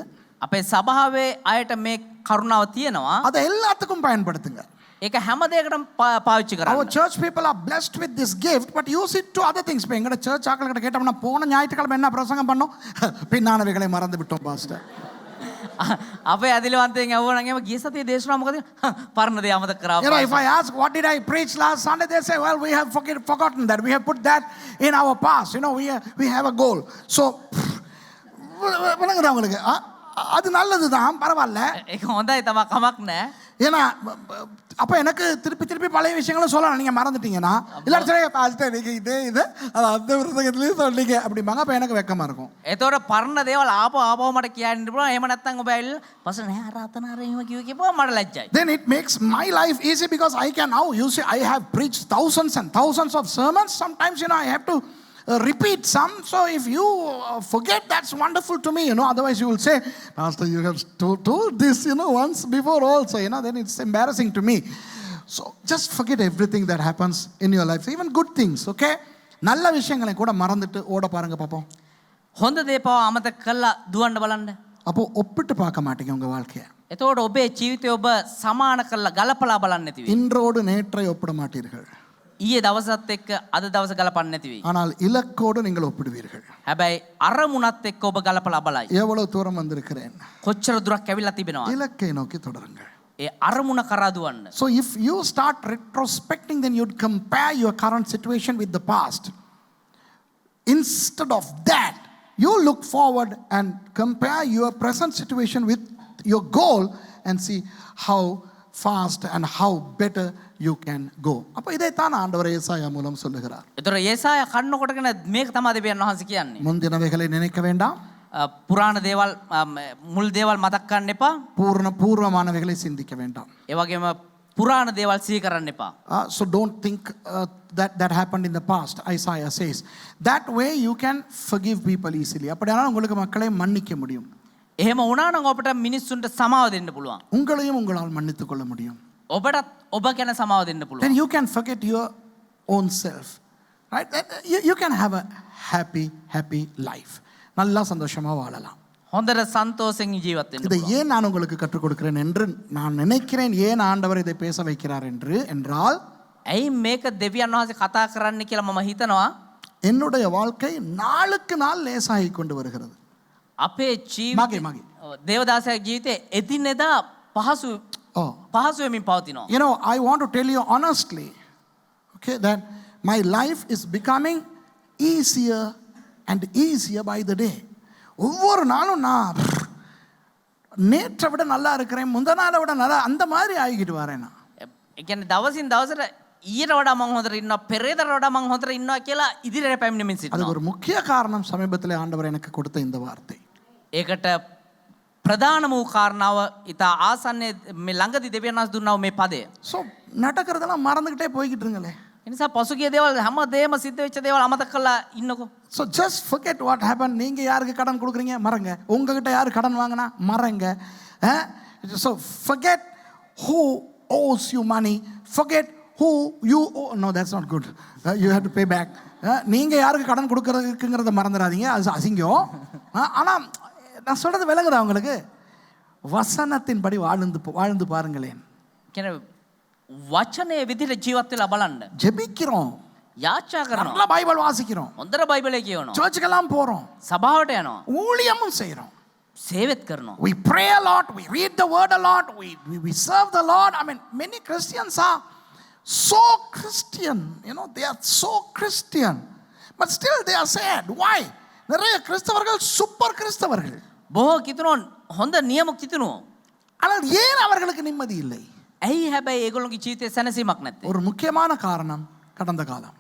අපේ සභාවේ අයට මේ කරුණාව තියෙනවා. அதை எல்லாத்துக்கும் பயன்படுத்துங்க. ඒක හැම දෙයකටම පාවිච්චි Our කරන්න. church people are blessed with this gift, but use it to other things. எங்கட சர்ச் ஆக்களுக்கிட்ட கேட்டோம்னா போன ஞாயிற்றுக்கிழமை என்ன பிரசங்கம் பண்ணோம்? பின்னானவைகளை மறந்து விட்டோம் பாஸ்டர். අපේ ඇදිලවන්තයෙන් ඇහුවා නම් එහෙම ගිය සතියේ දේශනාව මොකද? පරණ දේ අමතක කරා. You know, if I ask, what did I preach last Sunday? They say, well, we have forgotten that. We have put that in our past. You know, we have a goal. So, விளங்குறவங்களுக்கு அது நல்லது தான், பரவாயில்ல. ඒක හොඳයි තමයි, කමක් නැහැ. ஏன்னா அப்போ எனக்கு திருப்பி திருப்பி பழைய விஷயங்களும் சொல்லலாம். நீங்கள் மறந்துட்டீங்கன்னா இல்லை சரி பாஸ்டர் நீங்கள் இது அது அந்த விருதுகத்துலேயும் சொன்னீங்க அப்படிம்பாங்க. அப்போ எனக்கு வெக்கமாக இருக்கும். එතකොට පරණ දේවල් ආපහු මට කියන්න පුළුවන්. එහෙම නැත්නම් ඔබ ඇවිල්ලා පස්සේ නෑ අර අතන අර එහෙම කිව්වා මට ලැජ්ජයි. Then it makes my life easy because I can now, you see, I have preached thousands and thousands of sermons. Sometimes, you know, I have to repeat some. So if you forget, that's wonderful to me, you know. Otherwise you will say, Pastor, you have told this, you know, once before also, you know. Then it's embarrassing to me. So just forget everything that happens in your life, even good things, okay? நல்ல விஷயங்களை கூட மறந்துட்டு ஓட பாருங்க பாப்போம். හොඳ දේ පව අමතක කරලා දුවන්න බලන්න. அப்போ ஒப்பிட்டு பார்க்க மாட்டீங்க உங்க வாழ்க்கையை. එතකොට ඔබේ ජීවිතය ඔබ සමාන කරලා ගලපලා බලන්න නැති වෙයි. இன்றோடு நேற்றை ஒப்பிட மாட்டீர்கள். ඊයේ දවසත් එක්ක අද දවස ගලපන්න නැති වෙයි. ஆனால் இலக்கோடு நீங்கள் ஒப்பிடுவீர்கள். හැබැයි අරමුණත් එක්ක ඔබ ගලපලා බලයි. எவ்வளவு தூரம் வந்திருக்கிறேன், කොච්චර දුරක් ඇවිල්ලා තිබෙනවද? இலக்கை நோக்கி தொடருங்கள். ඒ අරමුණ කරා දුවන්න. So if you start retrospecting, then you'd compare your current situation with the past. Instead of that, you look forward and compare your present situation with your goal and see how fast and how better you can go. அப்ப இதைத்தான் ஆண்டவர் ஏசாயா மூலம் சொல்லுகிறார். ඒතර ඒසායා කන්න කොටගෙන මේක තමයි දෙවියන් වහන්සේ කියන්නේ. முந்தினவைகளை நினைக்க வேண்டாம், පුරාණ දේවල් මුල් දේවල් මතක් කරන්න එපා. பூர்வமானவைகளை சிந்திக்க வேண்டாம். ඒ වගේම පුරාණ දේවල් සිහි කරන්න එපා. So don't think that happened in the past, Isaiah says. That way you can forgive people easily. அப்படியானால் உங்களுக்கு மக்களை மன்னிக்க முடியும். එහෙම වුණා නම් ඔබට මිනිස්සුන්ට සමාව දෙන්න පුළුවන්. உங்களையும் உங்களால் மன்னித்துக் கொள்ள முடியும். ඔබටත් ඔබ ගැන සමාව දෙන්න Then පුළුවන්. you can forget your own self, right? You can have a happy life. நல்லா சந்தோஷமா வாழலாம். හොඳට සන්තෝෂෙන් ජීවත් වෙන්න இதை පුළුවන්. ஏன் நான் உங்களுக்கு கற்றுக் கொடுக்கிறேன் என்று நான் நினைக்கிறேன். ஏன் ஆண்டவர் இதை பேச வைக்கிறார் என்றால், ඇයි මේක දෙවියන් වහන්සේ කතා කරන්න කියලා මම හිතනවා. என்னுடைய வாழ்க்கை நாளுக்கு நாள் லேசாகி கொண்டு வருகிறது. අපේ ජීවිතේ මගේ. දේවදාසයාගේ ජීවිතේ එදිනෙදා පහසු වෙමින් පවතිනවා. You know, I want to tell you honestly, okay, that my life is becoming easier and easier by the day. ஒவ்வொரு நாளும் நான் நேற்றை விட நல்லா இருக்கிறேன், முந்த நாளை விட நல்லா, அந்த மாதிரி ஆகிக்கிட்டு வரேன் நான். ඒ කියන්නේ දවසින් දවසට ඊට වඩා මම හොඳට ඉන්නවා, පෙරේදට වඩා මම හොඳට ඉන්නවා කියලා ඉදිරියට පැමිණෙමින් அது සිටිනවා. ஒரு முக்கிய காரணம் சமீபத்தில் ஆண்டவர் எனக்கு கொடுத்த இந்த வார்த்தை. ඒකට ප්‍රධානම වූ කාරණාව ඉතා ආසන්නයේ මේ ළඟදී දෙවියන් වහන්සේ දුන්නා වූ මේ පදය. ஸோ நடக்கிறதெல்லாம் மறந்துக்கிட்டே போய்கிட்டு இருங்களே. ඒ නිසා පසුගිය දේවල් හැමදේම සිද්ධ වෙච්ච දේවල් අමතක කරලා ඉන්නකෝ. So just forget what happened. நீங்கள் யாருக்கு கடன் கொடுக்குறீங்க மறங்க. உங்ககிட்ட யார் கடன் வாங்கினா மறங்க. So forget who owes you money. Forget who you owe. No, that's not good. You have to pay back. நீங்கள் யாருக்கு கடன் கொடுக்குறதுக்குங்கிறத மறந்துடாதீங்க, அது அசிங்கம். ஆனால் நான் சொல்கிறது விளங்குதா உங்களுக்கு? வசனத்தின்படி வாழ்ந்து பாருங்களேன். කියන්නේ වචනේ විදිහට ජීවත් වෙලා බලන්න. ஜெபிக்கிறோம், යාචනා කරනවා, நல்லா பைபிள் வாசிக்கிறோம், හොඳට බයිබලේ කියවනවා, சர்ச்சுக்கெல்லாம் போகிறோம், සභාවට යනවා, ஊழியமும் செய்கிறோம், සේවෙත් කරනවා. we pray a lot, we read the word a lot, we serve the Lord. I mean, many Christians are so Christian, you know, they are so Christian, but still they are sad. Why? நிறைய கிறிஸ்தவர்கள் super கிறிஸ்தவர்கள், බොහෝ කිතුනෝ හොඳ නියම කිතුනෝ. ஆனால் ஏன் அவர்களுக்கு நிம்மதி இல்லை? ඇයි හැබැයි ඒගොල්ලෝගේ ජීවිතේ සැනසීමක් නැත්තේ? ஒரு முக்கியமான காரணம் கடந்த காலம்.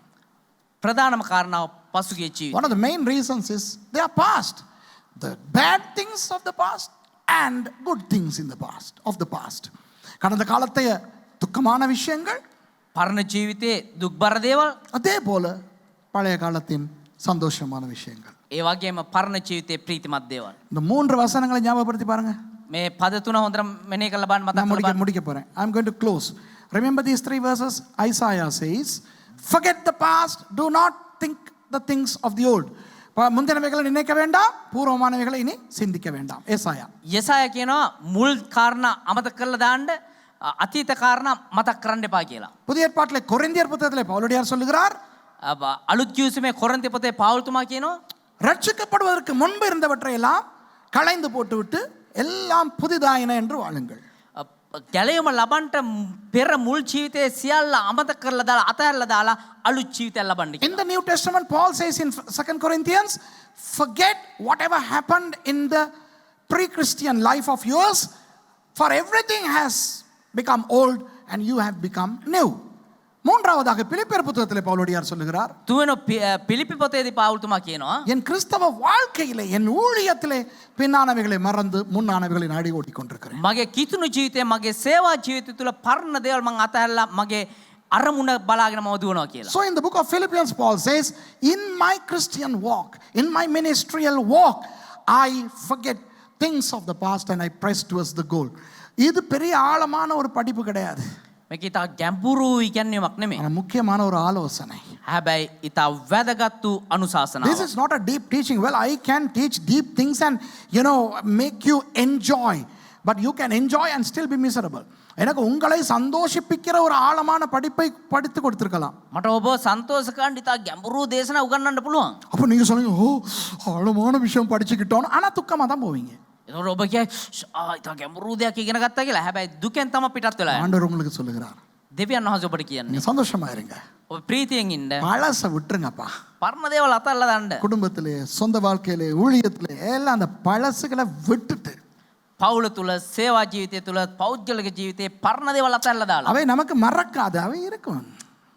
ප්‍රධානම කාරණාව පසුගිය ජීවිතය. One of the main reasons is they are past. the bad things of the past and good things in the past of the past. கடந்த காலத்தைய துக்கமான விஷயங்கள், පරණ ජීවිතයේ දුක්බර දේවල්, அதே போல பழைய காலத்தின் சந்தோஷமான விஷயங்கள். ඒ වගේම පරණ ජීවිතයේ ප්‍රීතිමත් දේවල්. இந்த 3 வசனங்களை ஞாபகப்படுத்தி பாருங்க. මේ පද තුන හොඳට මෙනෙහි කරලා බලන්න මතක් நான் කරලා බලන්න. முடிக்க போறேன். I'm going to close. Remember these 3 verses. Isaiah says, forget the past, do not think the things of the old. முந்தினவைகளை நினைக்க வேண்டாம், பூர்வமானவைகளை இனி சிந்திக்க வேண்டாம். ஏசாயா. යසායා කියනවා මුල් කාරණා අමතක කරලා දාන්න, අතීත කාරණා මතක් කරන්න එපා කියලා. புதிய ஏற்பாட்டிலே கொரிந்தியர் புத்தகத்திலே பவுலடியார் சொல்லுகிறார், අලුත් කිව්සමේ කොරින්ති පොතේ පාවුල්තුමා කියනවා ரட்சிக்கப்படுவதற்கு முன்பு இருந்தவற்றை எல்லாம் களைந்து போட்டுவிட்டு எல்லாம் புதிதாயின என்று வாழுங்கள். ගැලයුම ලබන්ට පෙර මුල් ජීවිතයේ සියල්ල අමතක කරලා දාලා අතහැරලා දාලා අලුත් ජීවිතයක් ලබන්න In the New Testament, Paul says in 2 Corinthians, forget whatever happened in the pre-Christian life of yours, for everything has become old and you have become new. மூன்றாவதாக பிலிப்பியர் புத்தகத்திலே பவுலடியார் சொல்லுகிறார், තුවෙන පිලිපි පොතේදී පාවුල්තුමා කියනවා என் கிறிஸ்தவ வாழ்க்கையிலே என் ஊழியத்திலே பின்னானவைகளை மறந்து முன்னானவைகளை நாடி ஓடிக்கொண்டிருக்கிறேன். මගේ කිතුණු ජීවිතේ මගේ සේවා ජීවිතය තුළ පරණ දේවල් මං අතහැරලා මගේ අරමුණ බලාගෙන මම දුවනවා කියලා. So in the book of Philippians, Paul says, in my Christian walk, in my ministerial walk, I forget things of the past and I press towards the goal. இது பெரிய ஆழமான ஒரு படிப்பு கிடையாது. මේක ඉතා ගැඹුරු ඉගැන්වීමක් නෙමෙයි. ஆனா முக்கியமான ஒரு ஆலோசனை. හැබැයි ඉතා වැදගත් වූ අනුශාසනාවක්. This is not a deep teaching. Well, I can teach deep things and make you enjoy, but you can enjoy and still be miserable. எனக்கு உங்களை சந்தோஷிப்பிக்கிற ஒரு ஆழமான படிப்பை படித்து கொடுத்திருக்கலாம். මට ඔබ සන්තෝෂ කරන්න ඉතා ගැඹුරු දේශනා උගන්වන්න පුළුවන්. அப்ப நீங்க சொல்லுங்க, ஓ ஆழமான விஷயம் படிச்சுக்கிட்டோம், ஆனா துக்கமா தான் போவீங்க. ඒතකොට ඔබ කියයි ඉතා ගැඹුරු දෙයක් ඉගෙන ගත්තා කියලා. හැබැයි දුකෙන් තමයි පිටත් වෙලා යන්නේ. ஆண்டவர் உங்களுக்கு சொல்லுகிறார், දෙවියන් වහන්සේ ඔබට කියන්නේ நீங்க சந்தோஷமா இருங்க, ඔබ ප්‍රීතියෙන් ඉන්න. பழச விட்டுருங்கப்பா. පරණ දේවල් අතල්ලා දාන්න. குடும்பத்திலே, சொந்த வாழ்க்கையிலே, ஊழியத்திலே எல்லாம் அந்த பழசுகளை விட்டுட்டு පවුල තුල, සේවා ජීවිතය තුල, පෞද්ගලික ජීවිතයේ පරණ දේවල් අතල්ලා දාලා. அவை நமக்கு மறக்காது, அவை இருக்கும்.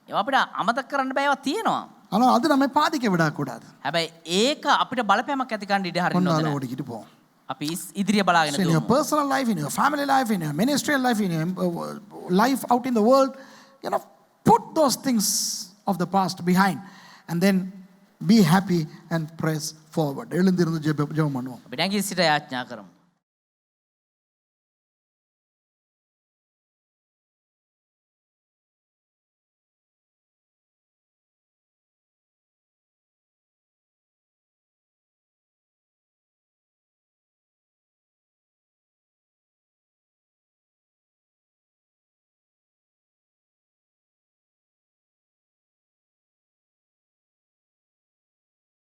ඒවා අපිට අමතක කරන්න බෑ, ඒවා තියෙනවා. ஆனா அது நம்மை பாதிக்க விடக்கூடாது. හැබැයි ඒක අපිට බලපෑමක් ඇති කරන්න ඉඩ හරින්න முன்னால ඕනේ. ஓடிக்கிட்டு போவோம். අපි ඉදිරිය බලාගෙන In your දුවමු. personal life, in your family life, in your ministerial life, in your life out in the world, put those things of the past behind and then be happy and press forward. எழுந்திருந்து ஜெபம் பண்ணுவோம். අපි නැගී සිට යාඥා කරමු.